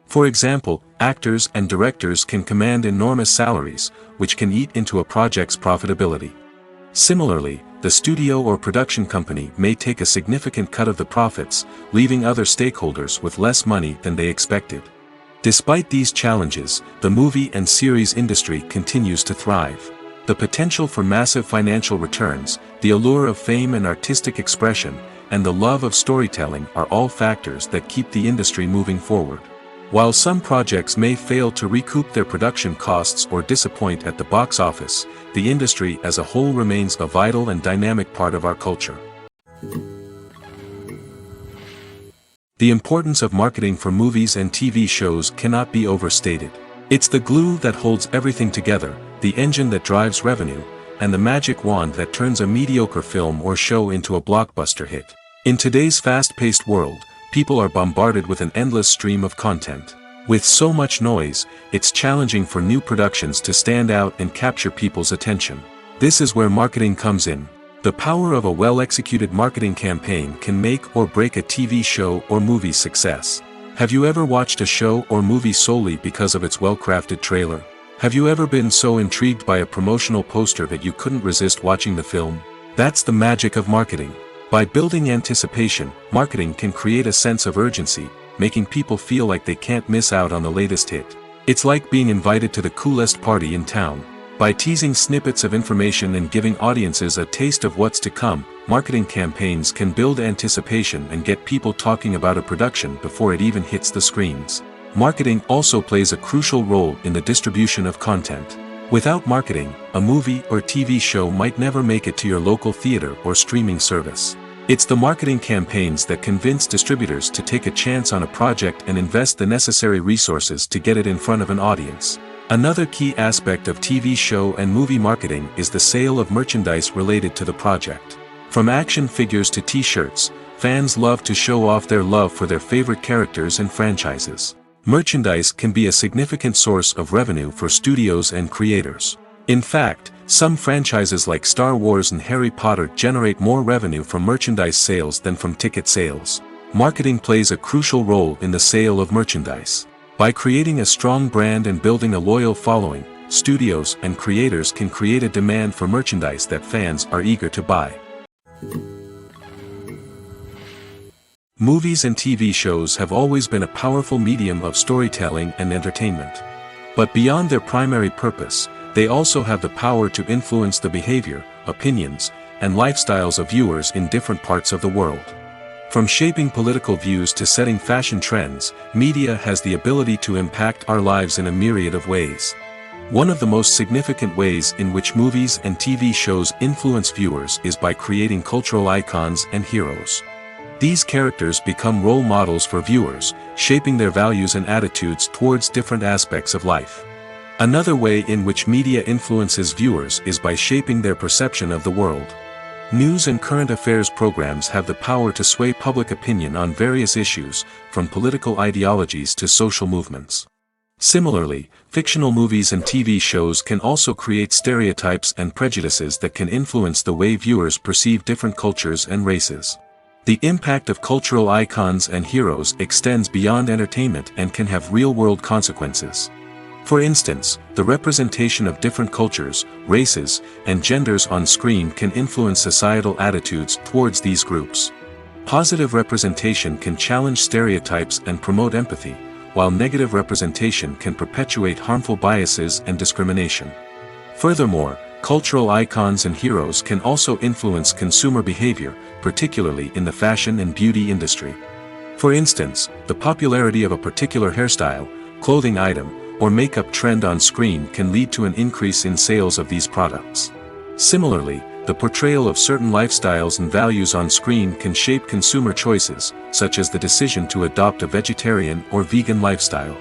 For example, actors and directors can command enormous salaries, which can eat into a project's profitability. Similarly, the studio or production company may take a significant cut of the profits, leaving other stakeholders with less money than they expected. Despite these challenges, the movie and series industry continues to thrive. The potential for massive financial returns, the allure of fame and artistic expression, and the love of storytelling are all factors that keep the industry moving forward. While some projects may fail to recoup their production costs or disappoint at the box office, the industry as a whole remains a vital and dynamic part of our culture. The importance of marketing for movies and TV shows cannot be overstated. It's the glue that holds everything together, the engine that drives revenue, and the magic wand that turns a mediocre film or show into a blockbuster hit. In today's fast-paced world, people are bombarded with an endless stream of content. With so much noise, it's challenging for new productions to stand out and capture people's attention. This is where marketing comes in. The power of a well-executed marketing campaign can make or break a TV show or movie's success. Have you ever watched a show or movie solely because of its well-crafted trailer? Have you ever been so intrigued by a promotional poster that you couldn't resist watching the film? That's the magic of marketing. By building anticipation, marketing can create a sense of urgency, making people feel like they can't miss out on the latest hit. It's like being invited to the coolest party in town. By teasing snippets of information and giving audiences a taste of what's to come, marketing campaigns can build anticipation and get people talking about a production before it even hits the screens. Marketing also plays a crucial role in the distribution of content. Without marketing, a movie or TV show might never make it to your local theater or streaming service. It's the marketing campaigns that convince distributors to take a chance on a project and invest the necessary resources to get it in front of an audience. Another key aspect of TV show and movie marketing is the sale of merchandise related to the project. From action figures to t-shirts, fans love to show off their love for their favorite characters and franchises. Merchandise can be a significant source of revenue for studios and creators. In fact, some franchises like Star Wars and Harry Potter generate more revenue from merchandise sales than from ticket sales. Marketing plays a crucial role in the sale of merchandise. By creating a strong brand and building a loyal following, studios and creators can create a demand for merchandise that fans are eager to buy. Movies and TV shows have always been a powerful medium of storytelling and entertainment. But beyond their primary purpose, they also have the power to influence the behavior, opinions, and lifestyles of viewers in different parts of the world. From shaping political views to setting fashion trends, media has the ability to impact our lives in a myriad of ways. One of the most significant ways in which movies and TV shows influence viewers is by creating cultural icons and heroes. These characters become role models for viewers, shaping their values and attitudes towards different aspects of life. Another way in which media influences viewers is by shaping their perception of the world. News and current affairs programs have the power to sway public opinion on various issues, from political ideologies to social movements. Similarly, fictional movies and TV shows can also create stereotypes and prejudices that can influence the way viewers perceive different cultures and races. The impact of cultural icons and heroes extends beyond entertainment and can have real-world consequences. For instance, the representation of different cultures, races, and genders on screen can influence societal attitudes towards these groups. Positive representation can challenge stereotypes and promote empathy, while negative representation can perpetuate harmful biases and discrimination. Furthermore, cultural icons and heroes can also influence consumer behavior, particularly in the fashion and beauty industry. For instance, the popularity of a particular hairstyle, clothing item, or makeup trend on screen can lead to an increase in sales of these products. Similarly, the portrayal of certain lifestyles and values on screen can shape consumer choices, such as the decision to adopt a vegetarian or vegan lifestyle.